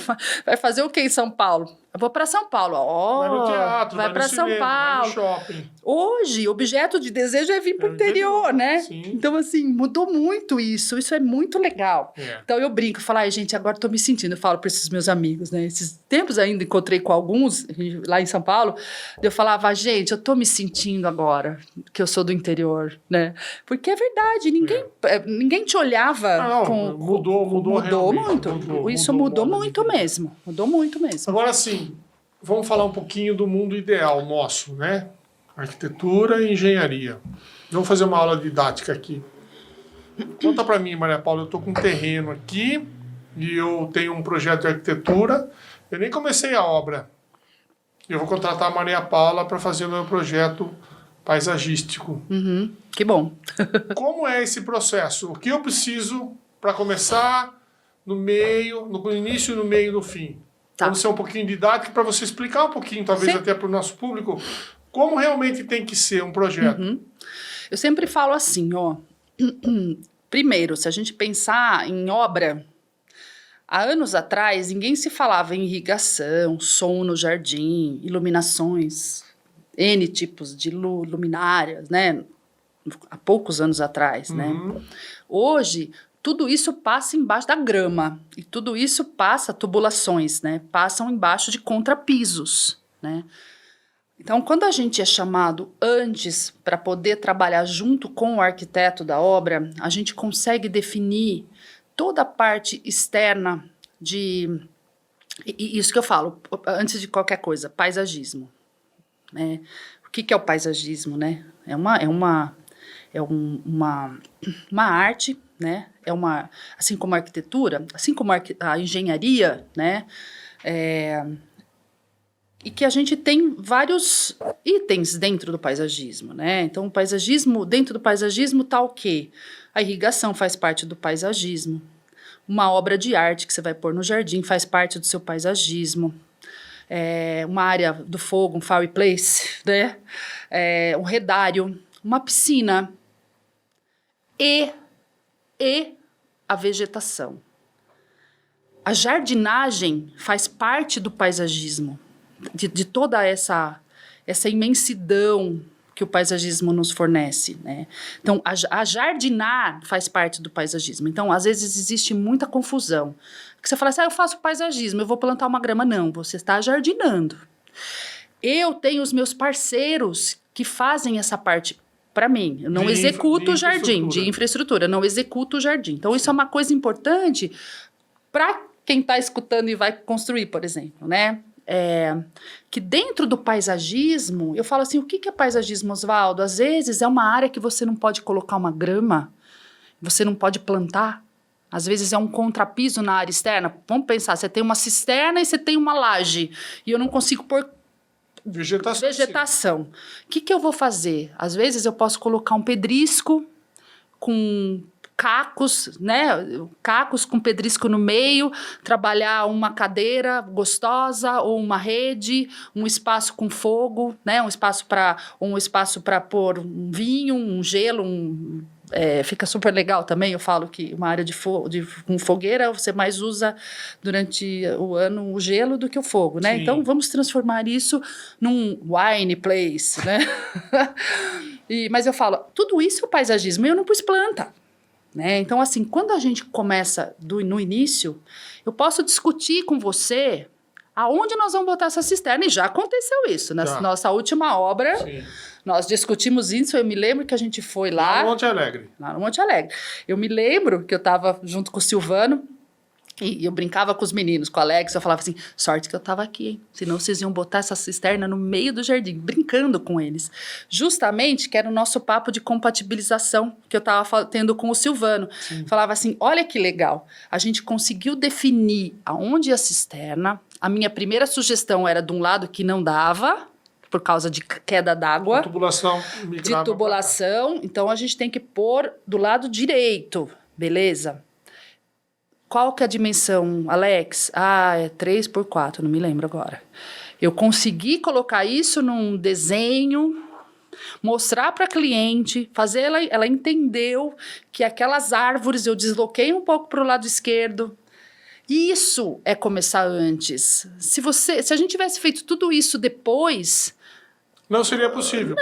vai fazer o quê em São Paulo? Eu vou para São Paulo. Vai no teatro, vai para São Paulo. Vai no shopping. Hoje, objeto de desejo é vir para o interior, né? Sim. Então, assim, mudou muito isso. Isso é muito legal. Então, eu brinco, falo, ai, gente, agora estou me sentindo. Eu falo para esses meus amigos, né? Esses tempos ainda encontrei com alguns lá em São Paulo. Eu falava, gente, eu estou me sentindo agora que eu sou do interior, né? Porque é verdade, ninguém te olhava mudou muito. Isso mudou muito mesmo. Mudou muito mesmo. Agora, sim, vamos falar um pouquinho do mundo ideal nosso, né? Arquitetura e engenharia. Vamos fazer uma aula didática aqui. Conta para mim, Maria Paula, eu estou com um terreno aqui e eu tenho um projeto de arquitetura. Eu nem comecei a obra. Eu vou contratar a Maria Paula para fazer o meu projeto paisagístico. Que bom. Como é esse processo? O que eu preciso para começar no meio, no início, no meio e no fim? Tá. Vamos ser um pouquinho didático para você explicar um pouquinho, talvez até para o nosso público, como realmente tem que ser um projeto. Eu sempre falo assim, ó. Primeiro, se a gente pensar em obra, há anos atrás, ninguém se falava em irrigação, som no jardim, iluminações, N tipos de luminárias, né? Há poucos anos atrás, né? Hoje, tudo isso passa embaixo da grama. E tudo isso passa, tubulações, né? Passam embaixo de contrapisos, né? Então, quando a gente é chamado antes para poder trabalhar junto com o arquiteto da obra, a gente consegue definir toda a parte externa de... Isso que eu falo, antes de qualquer coisa, paisagismo. Né? O que é o paisagismo, né? É uma arte, né? Assim como a arquitetura, assim como a engenharia, né? E que a gente tem vários itens dentro do paisagismo, né? Então, dentro do paisagismo está o quê? A irrigação faz parte do paisagismo. Uma obra de arte que você vai pôr no jardim faz parte do seu paisagismo. Uma área do fogo, um fireplace, né? Um redário, uma piscina e a vegetação. A jardinagem faz parte do paisagismo, de toda essa imensidão que o paisagismo nos fornece, né? Então, a jardinar faz parte do paisagismo. Então, às vezes existe muita confusão. Porque você fala assim, eu faço paisagismo, eu vou plantar uma grama. Não, você está jardinando. Eu tenho os meus parceiros que fazem essa parte para mim. Eu não executo o jardim, de infraestrutura, eu não executo o jardim. Então, isso é uma coisa importante para quem está escutando e vai construir, por exemplo, né? Que dentro do paisagismo, eu falo assim, o que é paisagismo, Oswaldo? Às vezes é uma área que você não pode colocar uma grama, você não pode plantar, às vezes é um contrapiso na área externa. Vamos pensar, você tem uma cisterna e você tem uma laje, e eu não consigo pôr vegetação. O que eu vou fazer? Às vezes eu posso colocar um pedrisco com cacos, né? Cacos com pedrisco no meio, trabalhar uma cadeira gostosa ou uma rede, um espaço com fogo, né? Um espaço para pôr um vinho, um gelo, fica super legal também. Eu falo que uma área com fogueira você mais usa durante o ano o gelo do que o fogo, né? Sim. Então vamos transformar isso num wine place, né? Mas eu falo, tudo isso é o paisagismo e eu não pus planta. Né? Então, assim, quando a gente começa no início, eu posso discutir com você aonde nós vamos botar essa cisterna, e já aconteceu isso. Na nossa última obra, sim, nós discutimos isso, eu me lembro que a gente foi lá... Lá no Monte Alegre. Lá no Monte Alegre. Eu me lembro que eu estava junto com o Silvano, E eu brincava com os meninos, com o Alex, eu falava assim, sorte que eu tava aqui, hein? Senão vocês iam botar essa cisterna no meio do jardim, brincando com eles. Justamente, que era o nosso papo de compatibilização que eu tava tendo com o Silvano. Sim. Falava assim, olha que legal, a gente conseguiu definir aonde ia a cisterna. A minha primeira sugestão era de um lado que não dava, por causa de queda d'água. Tubulação. De tubulação, então a gente tem que pôr do lado direito, beleza? Qual que é a dimensão, Alex? É 3x4, não me lembro agora. Eu consegui colocar isso num desenho, mostrar para a cliente, fazer ela entendeu que aquelas árvores eu desloquei um pouco para o lado esquerdo. Isso é começar antes. Se a gente tivesse feito tudo isso depois... Não seria possível.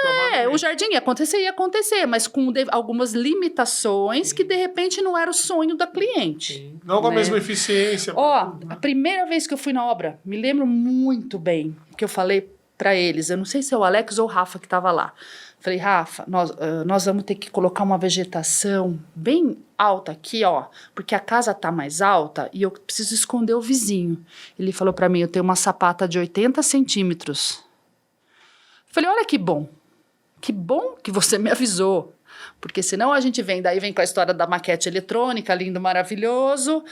O jardim ia acontecer, mas com algumas limitações. Sim. Que de repente não era o sonho da cliente. Sim. Não com a mesma eficiência. A primeira vez que eu fui na obra, me lembro muito bem que eu falei para eles, eu não sei se é o Alex ou o Rafa que estava lá. Falei, Rafa, nós vamos ter que colocar uma vegetação bem alta aqui, ó, porque a casa tá mais alta e eu preciso esconder o vizinho. Ele falou para mim, eu tenho uma sapata de 80 centímetros. Falei, olha que bom que você me avisou, porque senão a gente vem com a história da maquete eletrônica, lindo, maravilhoso,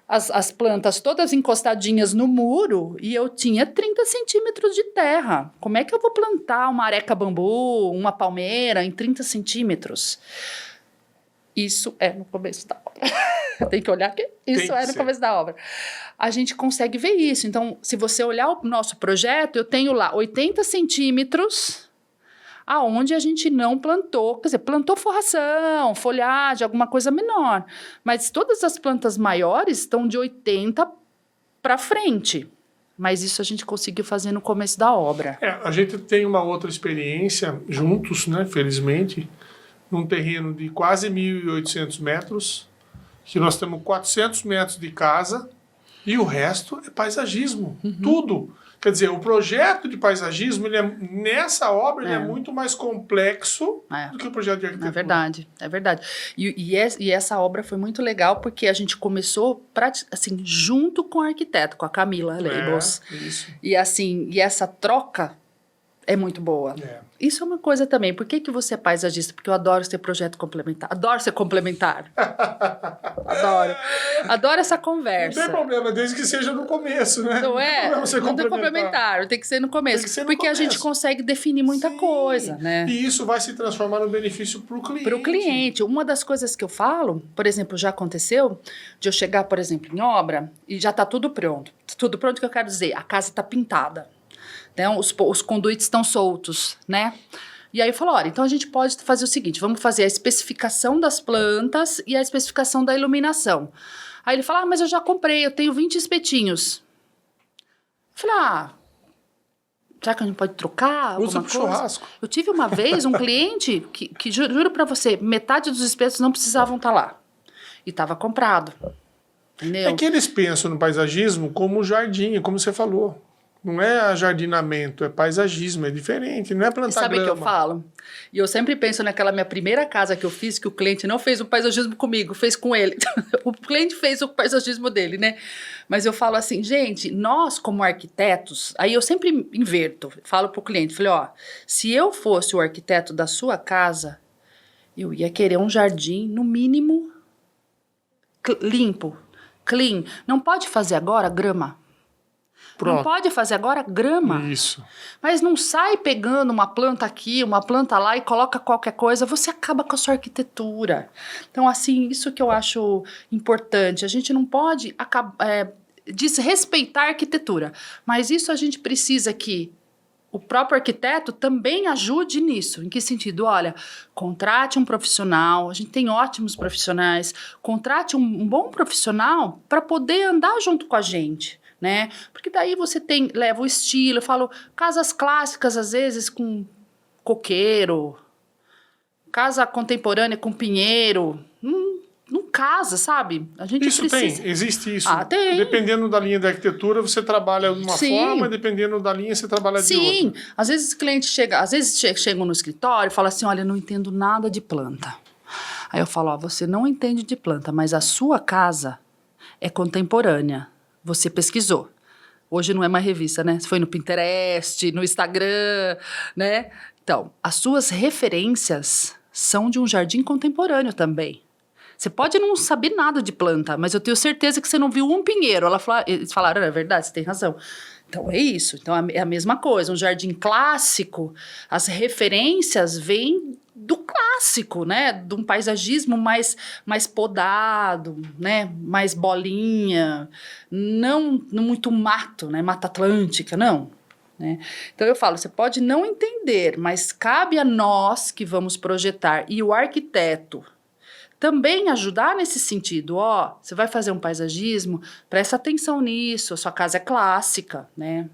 as plantas todas encostadinhas no muro e eu tinha 30 centímetros de terra. Como é que eu vou plantar uma areca bambu, uma palmeira em 30 centímetros? Isso é no começo da obra. Tem que olhar que isso é no começo da obra. A gente consegue ver isso. Então, se você olhar o nosso projeto, eu tenho lá 80 centímetros aonde a gente não plantou, quer dizer, plantou forração, folhagem, alguma coisa menor. Mas todas as plantas maiores estão de 80 para frente. Mas isso a gente conseguiu fazer no começo da obra. A gente tem uma outra experiência juntos, né, felizmente, num terreno de quase 1.800 metros, que nós temos 400 metros de casa e o resto é paisagismo, tudo. Quer dizer, o projeto de paisagismo, nessa obra, ele é muito mais complexo do que o projeto de arquitetura. É verdade. E essa obra foi muito legal porque a gente começou assim, junto com o arquiteto, com a Camila Leibos. Isso. E assim, essa troca é muito boa. Isso é uma coisa também. Por que você é paisagista? Porque eu adoro ser projeto complementar. Adoro ser complementar. Adoro essa conversa. Não tem problema, desde que seja no começo, né? Não é? Não tem complementar. Tem que ser no começo. Porque a gente consegue definir muita coisa, né? E isso vai se transformar no benefício para o cliente. Para o cliente. Uma das coisas que eu falo, por exemplo, já aconteceu de eu chegar, por exemplo, em obra e já está tudo pronto. Tudo pronto que eu quero dizer. A casa está pintada. Então, os conduítes estão soltos, né? E aí eu falo, olha, então a gente pode fazer o seguinte, vamos fazer a especificação das plantas e a especificação da iluminação. Aí ele fala, mas eu já comprei, eu tenho 20 espetinhos. Eu falei, será que a gente pode trocar alguma coisa? Churrasco. Eu tive uma vez um cliente que juro pra você, metade dos espetos não precisavam estar lá. E estava comprado, entendeu? É que eles pensam no paisagismo como jardim, como você falou. Não é jardinamento, é paisagismo, é diferente, não é plantar grama. Sabe o que eu falo? E eu sempre penso naquela minha primeira casa que eu fiz, que o cliente não fez o paisagismo comigo, fez com ele. O cliente fez o paisagismo dele, né? Mas eu falo assim, gente, nós como arquitetos, aí eu sempre inverto, falo pro cliente, falei, se eu fosse o arquiteto da sua casa, eu ia querer um jardim, no mínimo, limpo, clean. Não pode fazer agora grama. Pronto. Não pode fazer agora grama. Isso. Mas não sai pegando uma planta aqui, uma planta lá e coloca qualquer coisa, você acaba com a sua arquitetura. Então, assim, isso que eu acho importante. A gente não pode desrespeitar a arquitetura, mas isso a gente precisa que o próprio arquiteto também ajude nisso. Em que sentido? Olha, contrate um profissional, a gente tem ótimos profissionais, contrate um bom profissional para poder andar junto com a gente. Né? Porque daí você leva o estilo, eu falo, casas clássicas às vezes com coqueiro, casa contemporânea com pinheiro, não casa, sabe? A gente existe isso. Tem. Dependendo da linha da arquitetura, você trabalha de uma forma, dependendo da linha, você trabalha de outra. Sim, às vezes clientes chegam no escritório e falam assim, olha, eu não entendo nada de planta. Aí eu falo, você não entende de planta, mas a sua casa é contemporânea. Você pesquisou. Hoje não é mais revista, né? Você foi no Pinterest, no Instagram, né? Então, as suas referências são de um jardim contemporâneo também. Você pode não saber nada de planta, mas eu tenho certeza que você não viu um pinheiro. Eles falaram, é verdade, você tem razão. Então, é isso. Então, é a mesma coisa. Um jardim clássico, as referências vêm do clássico, né? De um paisagismo mais podado, né? Mais bolinha. Não muito mato, né? Mata Atlântica, não. Né? Então, eu falo, você pode não entender, mas cabe a nós que vamos projetar. E o arquiteto também ajudar nesse sentido, você vai fazer um paisagismo, presta atenção nisso, a sua casa é clássica, né?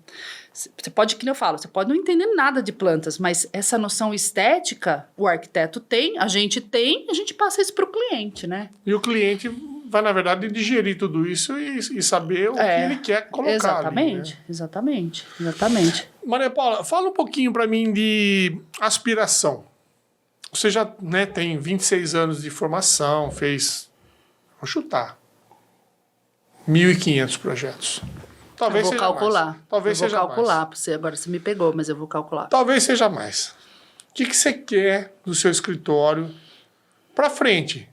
Você pode, que eu falo, você pode não entender nada de plantas, mas essa noção estética, o arquiteto tem, a gente passa isso para o cliente, né? E o cliente vai, na verdade, digerir tudo isso e saber o que ele quer colocar. Exatamente, ali, né? Exatamente. Maria Paula, fala um pouquinho para mim de aspiração. Você já, né, tem 26 anos de formação, vou chutar, 1.500 projetos. Talvez eu vou calcular. Mais. Talvez seja mais. Eu vou calcular para você. Agora você me pegou, mas eu vou calcular. Talvez seja mais. O que você quer do seu escritório para frente?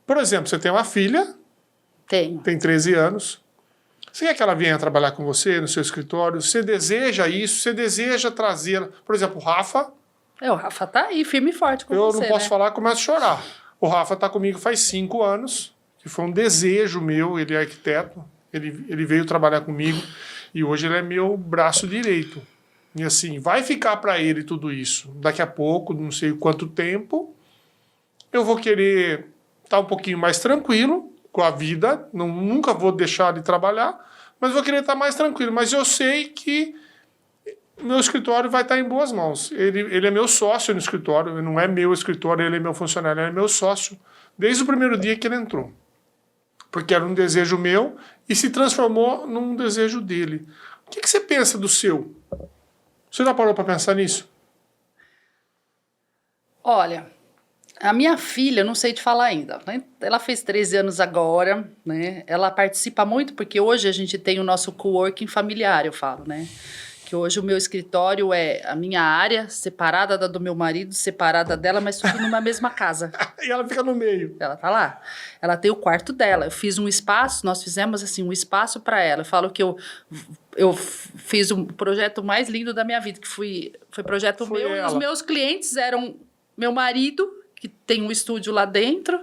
Por exemplo, você tem uma filha. Tenho. Tem 13 anos. Você quer que ela venha trabalhar com você no seu escritório? Você deseja isso? Você deseja trazê-la? Por exemplo, o Rafa. O Rafa tá aí, firme e forte com você, Eu não posso falar, começo a chorar. O Rafa tá comigo faz 5 anos, que foi um desejo meu, ele é arquiteto, ele veio trabalhar comigo e hoje ele é meu braço direito. E assim, vai ficar para ele tudo isso. Daqui a pouco, não sei quanto tempo, eu vou querer estar um pouquinho mais tranquilo com a vida, nunca vou deixar de trabalhar, mas vou querer estar mais tranquilo. Mas eu sei que meu escritório vai estar em boas mãos. Ele é meu sócio no escritório, não é meu escritório, ele é meu funcionário, ele é meu sócio desde o primeiro dia que ele entrou. Porque era um desejo meu e se transformou num desejo dele. O que você pensa do seu? Você já parou para pensar nisso? Olha, a minha filha, eu não sei te falar ainda, né? Ela fez 13 anos agora, né? Ela participa muito porque hoje a gente tem o nosso coworking familiar, eu falo, né? Que hoje o meu escritório é a minha área, separada da do meu marido, separada dela, mas tudo numa mesma casa. E ela fica no meio. Ela tá lá. Ela tem o quarto dela. Eu fiz um espaço, nós fizemos assim um espaço para ela. Eu falo que eu fiz um projeto mais lindo da minha vida, que foi projeto meu. E os meus clientes eram meu marido, que tem um estúdio lá dentro,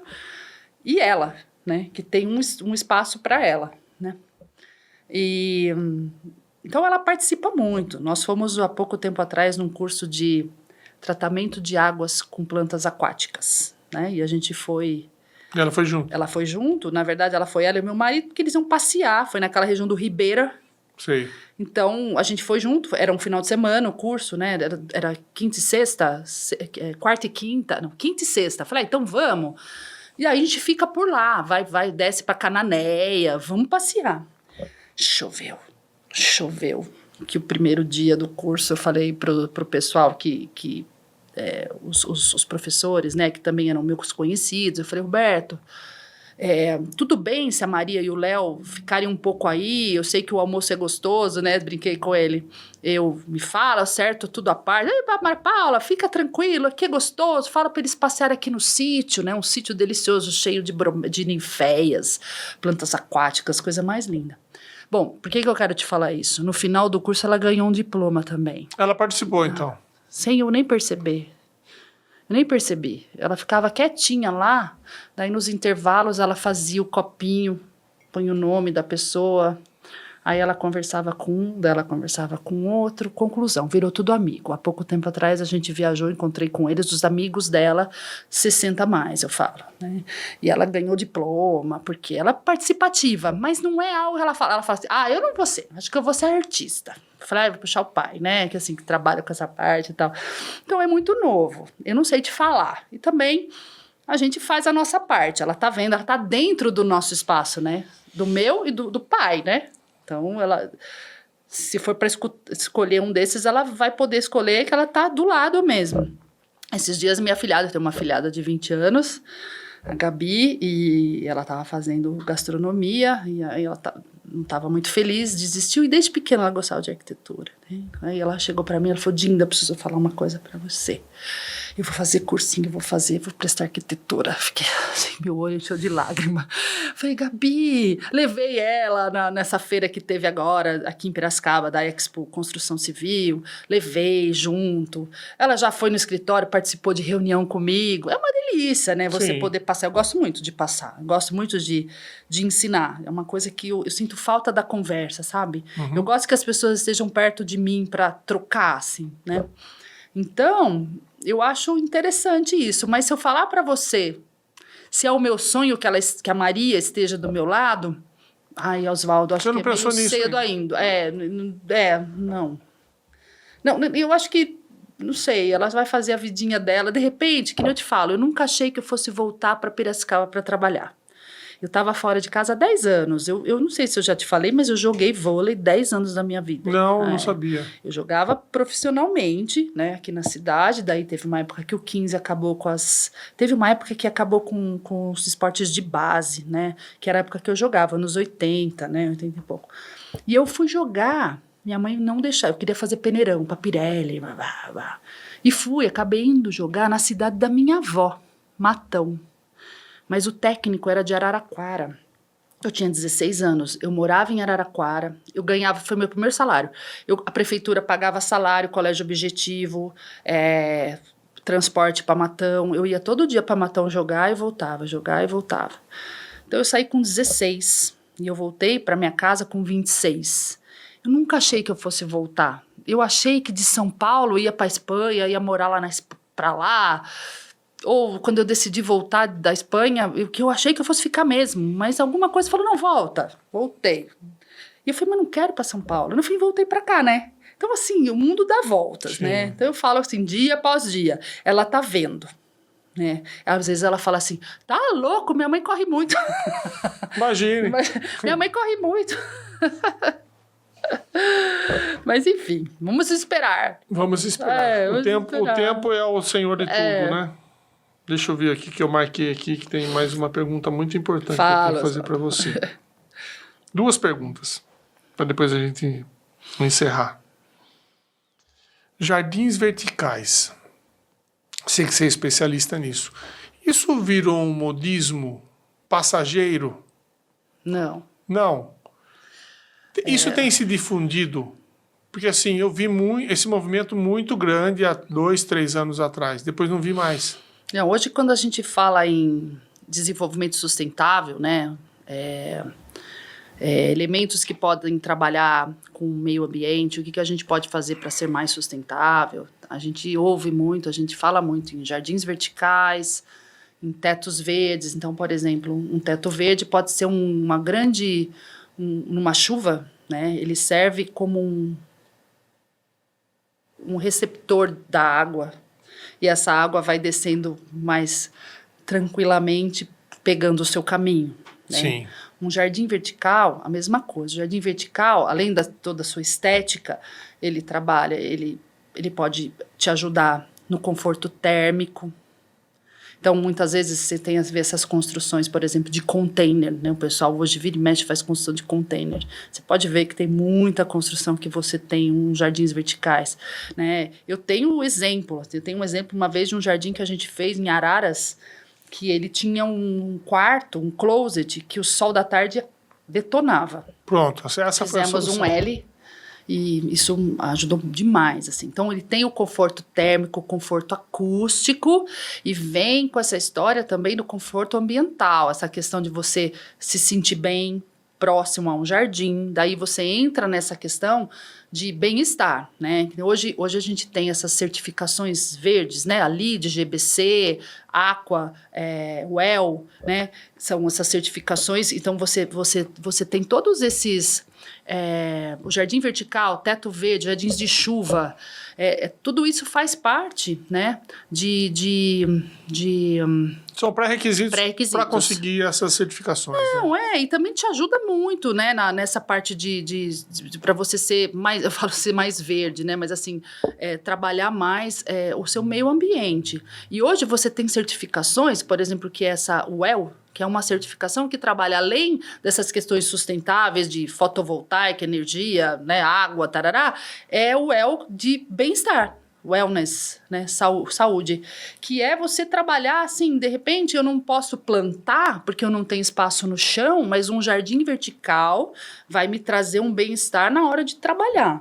e ela, né, que tem um espaço para ela, né? Então, ela participa muito. Nós fomos, há pouco tempo atrás, num curso de tratamento de águas com plantas aquáticas, né? E a gente foi... E ela foi junto? Ela foi junto. Na verdade, ela foi ela e meu marido, porque eles iam passear. Foi naquela região do Ribeira. Sei. Então, a gente foi junto. Era um final de semana, o curso, né? Era quinta e sexta, quarta e quinta. Não, quinta e sexta. Falei, então vamos. E aí a gente fica por lá. Desce pra Cananéia. Vamos passear. Choveu. Que o primeiro dia do curso eu falei pro pessoal os professores, né, que também eram meus conhecidos, eu falei, Roberto, tudo bem se a Maria e o Léo ficarem um pouco aí, eu sei que o almoço é gostoso, né, brinquei com ele, me fala, certo, tudo à parte, Maria Paula, fica tranquilo, aqui é gostoso, fala para eles passearem aqui no sítio, né, um sítio delicioso, cheio de ninféias, plantas aquáticas, coisa mais linda. Bom, por que eu quero te falar isso? No final do curso, ela ganhou um diploma também. Ela participou, então? Sem eu nem perceber. Eu nem percebi. Ela ficava quietinha lá, daí nos intervalos ela fazia o copinho, põe o nome da pessoa, aí ela conversava com um, daí ela conversava com outro, conclusão, virou tudo amigo. Há pouco tempo atrás a gente viajou, encontrei com eles, os amigos dela, 60 mais, eu falo, né? E ela ganhou diploma, porque ela é participativa, mas não é algo que ela fala assim, eu não vou ser, acho que eu vou ser artista. Eu falei, vou puxar o pai, né, que assim, que trabalha com essa parte e tal. Então é muito novo, eu não sei te falar. E também a gente faz a nossa parte, ela tá vendo, ela tá dentro do nosso espaço, né, do meu e do pai, né. Então, ela, se for para escolher um desses, ela vai poder escolher que ela tá do lado mesmo. Esses dias, minha afilhada, eu tenho uma afilhada de 20 anos, a Gabi, e ela estava fazendo gastronomia, e aí ela não estava muito feliz, desistiu, e desde pequena ela gostava de arquitetura, né? Aí ela chegou para mim, ela falou, Dinda, preciso falar uma coisa para você. Eu vou fazer cursinho, vou prestar arquitetura. Fiquei assim, meu olho encheu de lágrima. Falei, Gabi, levei ela nessa feira que teve agora, aqui em Piracicaba, da Expo Construção Civil, levei junto. Ela já foi no escritório, participou de reunião comigo. É uma delícia, né? Você poder passar. Eu gosto muito de passar, eu gosto muito de ensinar. É uma coisa que eu sinto falta da conversa, sabe? Uhum. Eu gosto que as pessoas estejam perto de mim para trocar, assim, né? Então, eu acho interessante isso. Mas se eu falar para você, se é o meu sonho que a Maria esteja do meu lado, ai, Oswaldo, acho que é meio cedo ainda. Não. Não, eu acho que, não sei, ela vai fazer a vidinha dela. De repente, que nem eu te falo, eu nunca achei que eu fosse voltar para Piracicaba para trabalhar. Eu estava fora de casa há 10 anos. Eu não sei se eu já te falei, mas eu joguei vôlei 10 anos da minha vida. Não sabia. Eu jogava profissionalmente, né, aqui na cidade. Daí teve uma época que o 15 acabou com as... Teve uma época que acabou com os esportes de base, né? Que era a época que eu jogava, nos 80, né? 80 e pouco. E eu fui jogar, minha mãe não deixava. Eu queria fazer peneirão pra Pirelli. E acabei indo jogar na cidade da minha avó, Matão. Mas o técnico era de Araraquara. Eu tinha 16 anos, eu morava em Araraquara, eu ganhava, foi meu primeiro salário. A prefeitura pagava salário, colégio objetivo, transporte para Matão. Eu ia todo dia para Matão jogar e voltava. Então eu saí com 16 e eu voltei para minha casa com 26. Eu nunca achei que eu fosse voltar. Eu achei que de São Paulo ia para Espanha, ia morar lá para lá. Ou quando eu decidi voltar da Espanha, eu achei que eu fosse ficar mesmo, mas alguma coisa falou, não, volta. Voltei. E eu falei, mas não quero ir para São Paulo. No fim, voltei para cá, né? Então, assim, o mundo dá voltas, né? Então, eu falo assim, dia após dia. Ela tá vendo, né? Às vezes ela fala assim, tá louco, minha mãe corre muito. Imagine. Minha mãe corre muito. Mas, enfim, vamos esperar. Vamos esperar. O tempo é o senhor de tudo, né? Deixa eu ver aqui que eu marquei aqui que tem mais uma pergunta muito importante que eu tenho que fazer para você. 2 perguntas, para depois a gente encerrar. Jardins verticais. Sei que você é especialista nisso. Isso virou um modismo passageiro? Não. Não. Isso tem se difundido? Porque assim, eu vi esse movimento muito grande há 2, 3 anos atrás. Depois não vi mais. Não, hoje, quando a gente fala em desenvolvimento sustentável, né, elementos que podem trabalhar com o meio ambiente, o que a gente pode fazer para ser mais sustentável, a gente ouve muito, a gente fala muito em jardins verticais, em tetos verdes. Então, por exemplo, um teto verde pode ser numa chuva, né, ele serve como um receptor da água. E essa água vai descendo mais tranquilamente, pegando o seu caminho. Né? Sim. Um jardim vertical, a mesma coisa. O jardim vertical, além de toda a sua estética, ele pode te ajudar no conforto térmico. Então, muitas vezes, você tem essas construções, por exemplo, de container, né? O pessoal hoje vira e mexe faz construção de container. Você pode ver que tem muita construção que você tem uns jardins verticais, né? Eu tenho um exemplo uma vez de um jardim que a gente fez em Araras, que ele tinha um quarto, um closet, que o sol da tarde detonava. Pronto, essa foi a solução. Fizemos um L. E isso ajudou demais, assim. Então, ele tem o conforto térmico, o conforto acústico e vem com essa história também do conforto ambiental, essa questão de você se sentir bem próximo a um jardim. Daí você entra nessa questão de bem-estar, né? Hoje a gente tem essas certificações verdes, né? A LEED, GBC, Aqua, WELL, né? São essas certificações. Então, você tem todos esses o jardim vertical, teto verde, jardins de chuva, tudo isso faz parte, né, São pré-requisitos para conseguir essas certificações. Não, né? e também te ajuda muito, né, nessa parte para você ser mais, eu falo ser mais verde, né, mas assim, trabalhar mais o seu meio ambiente. E hoje você tem certificações, por exemplo, que é essa WELL, que é uma certificação que trabalha além dessas questões sustentáveis de fotovoltaica, energia, né, água, tarará, é o WELL de bem-estar. Wellness, né, saúde, que é você trabalhar assim, de repente eu não posso plantar porque eu não tenho espaço no chão, mas um jardim vertical vai me trazer um bem-estar na hora de trabalhar,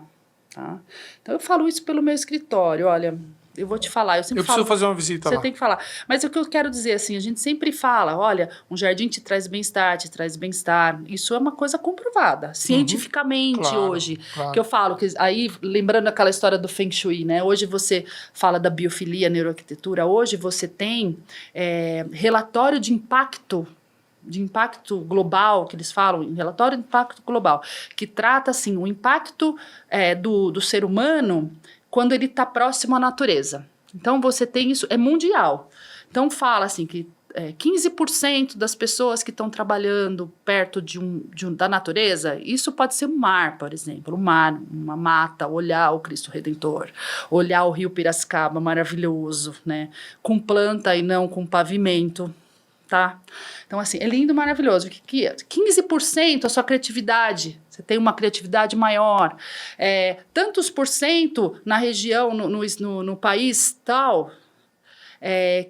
tá? Então eu falo isso pelo meu escritório, olha, eu vou te falar, eu preciso fazer uma visita lá. Você tem que falar. Mas o que eu quero dizer, assim, a gente sempre fala, olha, um jardim te traz bem-estar, te traz bem-estar. Isso é uma coisa comprovada, cientificamente hoje. Claro. Que eu falo, que aí, lembrando aquela história do Feng Shui, né? Hoje você fala da biofilia, neuroarquitetura, hoje você tem relatório de impacto global, que eles falam, relatório de impacto global, que trata, assim, o impacto do ser humano quando ele está próximo à natureza. Então, você tem isso, é mundial. Então, fala assim que 15% das pessoas que estão trabalhando perto da natureza, isso pode ser um mar, por exemplo, um mar, uma mata, olhar o Cristo Redentor, olhar o Rio Piracicaba, maravilhoso, né? Com planta e não com pavimento, tá? Então, assim, é lindo, maravilhoso. 15% a sua criatividade. Você tem uma criatividade maior. Tantos por cento na região, no país tal,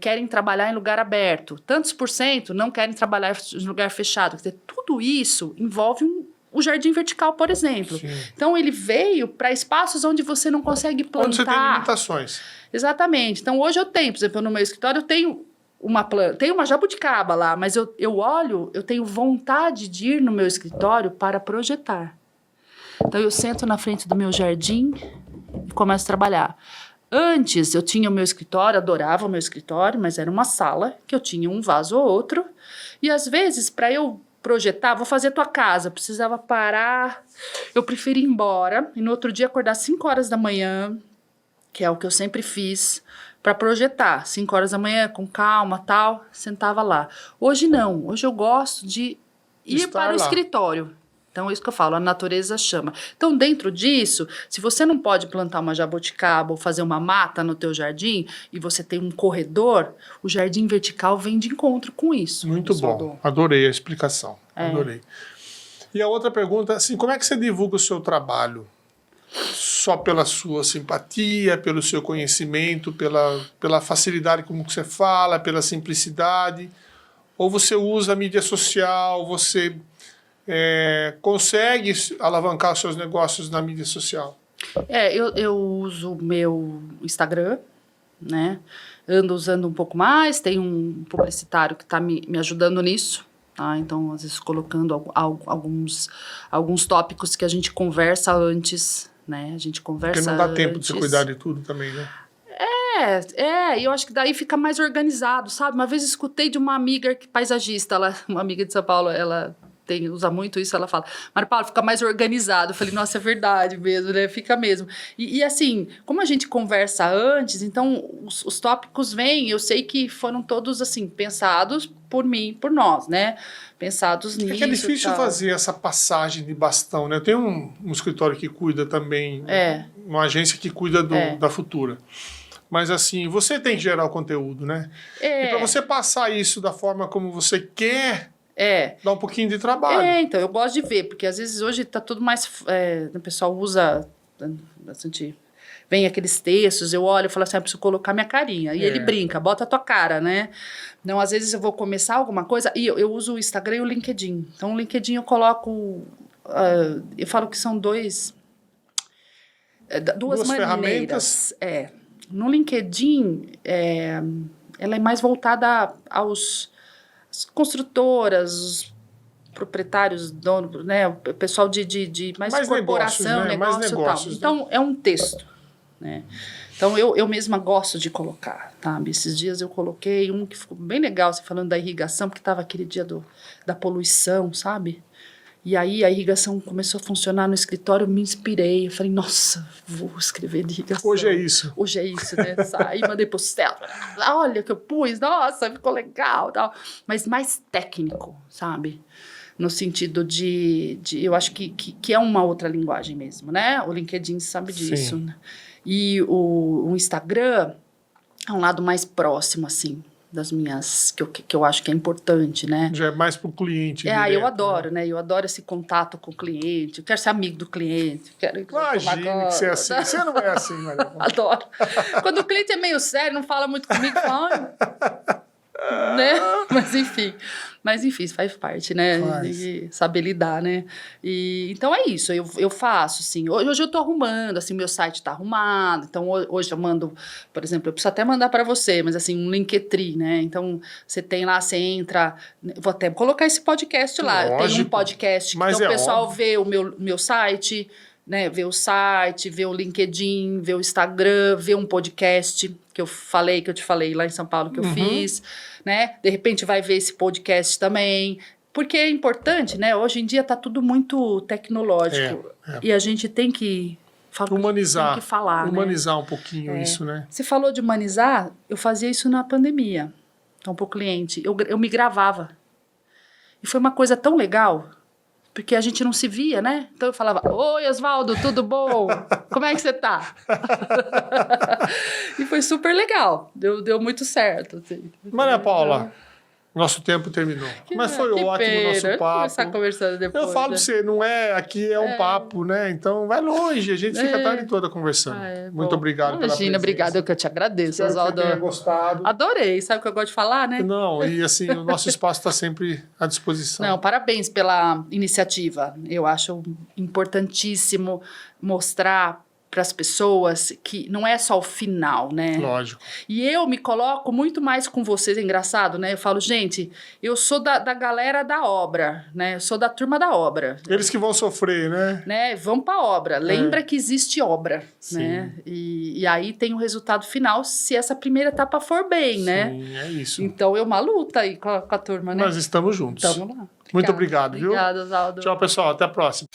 querem trabalhar em lugar aberto. Tantos por cento não querem trabalhar em lugar fechado. Quer dizer, tudo isso envolve o jardim vertical, por exemplo. Sim. Então, ele veio para espaços onde você não consegue plantar. Onde você tem limitações. Exatamente. Então, hoje eu tenho, por exemplo, no meu escritório, eu tenho uma planta, tem uma jabuticaba lá, mas eu olho, eu tenho vontade de ir no meu escritório para projetar. Então eu sento na frente do meu jardim e começo a trabalhar. Antes eu tinha o meu escritório, adorava o meu escritório, mas era uma sala que eu tinha um vaso ou outro. E às vezes, para eu projetar, vou fazer tua casa, precisava parar, eu preferi ir embora e no outro dia acordar 5 horas da manhã, que é o que eu sempre fiz, para projetar, 5 horas da manhã, com calma, tal, sentava lá. Hoje não, hoje eu gosto de ir para o escritório. Então, é isso que eu falo, a natureza chama. Então, dentro disso, se você não pode plantar uma jabuticaba ou fazer uma mata no teu jardim, e você tem um corredor, o jardim vertical vem de encontro com isso. Muito bom, adorei a explicação, adorei. E a outra pergunta, assim, como é que você divulga o seu trabalho? Só pela sua simpatia, pelo seu conhecimento, pela facilidade como você fala, pela simplicidade? Ou você usa a mídia social, você consegue alavancar os seus negócios na mídia social? Eu uso o meu Instagram, né? Ando usando um pouco mais, tem um publicitário que está me ajudando nisso. Tá? Então, às vezes, colocando alguns tópicos que a gente conversa antes, né? A gente conversa porque não dá tempo de você cuidar de tudo também, né? E eu acho que daí fica mais organizado, sabe? Uma vez escutei de uma amiga paisagista, uma amiga de São Paulo, ela usa muito isso, ela fala, Mário Paulo, fica mais organizado. Eu falei, nossa, é verdade mesmo, né? Fica mesmo. E assim, como a gente conversa antes, então os tópicos vêm, eu sei que foram todos, assim, pensados por mim, por nós, né? Pensados nisso. Que é difícil fazer essa passagem de bastão, né? Eu tenho um escritório que cuida também, uma agência que cuida da Futura. Mas assim, você tem que gerar o conteúdo, né? E para você passar isso da forma como você quer, dá um pouquinho de trabalho. Então, eu gosto de ver, porque às vezes hoje tá tudo mais... o pessoal usa bastante... Vem aqueles textos, eu olho e falo assim, eu preciso colocar minha carinha. E ele brinca, bota a tua cara, né? Então, às vezes eu vou começar alguma coisa, e eu uso o Instagram e o LinkedIn. Então, o LinkedIn eu coloco... eu falo que são duas maneiras. No LinkedIn, ela é mais voltada às construtoras, os proprietários, donos, né? O pessoal de mais corporação, negócio e tal. Então, é um texto, né? Então, eu mesma gosto de colocar, sabe? Esses dias eu coloquei um que ficou bem legal, você falando da irrigação, porque estava aquele dia da poluição, sabe? E aí a irrigação começou a funcionar no escritório, eu me inspirei. Eu falei, nossa, vou escrever de irrigação. Hoje é isso. Hoje é isso, né? Saí, mandei pro céu. Olha que eu pus, nossa, ficou legal. Tal. Mas mais técnico, sabe? No sentido de eu acho que é uma outra linguagem mesmo, né? O LinkedIn sabe disso. Né? E o Instagram é um lado mais próximo, assim, das minhas, que eu acho que é importante, né? Já é mais pro cliente. Eu adoro, né? Eu adoro esse contato com o cliente, eu quero ser amigo do cliente. Imagina que você é assim. Você não é assim, Maria. Adoro. Quando o cliente é meio sério, não fala muito comigo, fala, né? Mas enfim, isso faz parte, né? De saber lidar, né? E, então é isso, eu faço, assim. Hoje eu tô arrumando, assim, meu site tá arrumado. Então hoje eu mando, por exemplo, eu preciso até mandar para você, mas assim, um Linktree, né? Então você tem lá, você entra. Vou até colocar esse podcast lá. Lógico. Tem um podcast, então o pessoal vê o meu site. Né, ver o site, ver o LinkedIn, ver o Instagram, ver um podcast que eu te falei lá em São Paulo que eu fiz, né? De repente vai ver esse podcast também, porque é importante, né? Hoje em dia tá tudo muito tecnológico e a gente tem que humanizar, tem que falar, humanizar né? um pouquinho isso, né? Você falou de humanizar, eu fazia isso na pandemia, então pro cliente, eu me gravava e foi uma coisa tão legal. Porque a gente não se via, né? Então eu falava, oi, Oswaldo, tudo bom? Como é que você tá? E foi super legal. Deu muito certo. Assim. Maria Paula, nosso tempo terminou. Mas foi ótimo o nosso papo. Começar conversando depois. Eu falo pra você, não é, aqui é um papo, né? Então vai longe, a gente fica a tarde toda conversando. Muito obrigado pela presença. Imagina, obrigado, eu que te agradeço, Oswaldo. Espero que você tenha gostado. Adorei, sabe o que eu gosto de falar, né? Não, e assim, o nosso espaço está sempre à disposição. Não, parabéns pela iniciativa. Eu acho importantíssimo mostrar para as pessoas que não é só o final, né? Lógico. E eu me coloco muito mais com vocês, é engraçado, né? Eu falo, gente, eu sou da galera da obra, né? Eu sou da turma da obra. Eles que vão sofrer, né? Vão para a obra. Lembra que existe obra, Sim. né? E aí tem o resultado final se essa primeira etapa for bem, né? Sim, é isso. Então é uma luta aí com a turma, né? Nós estamos juntos. Estamos lá. Muito obrigado, viu? Obrigada, Oswaldo. Tchau, pessoal. Até a próxima.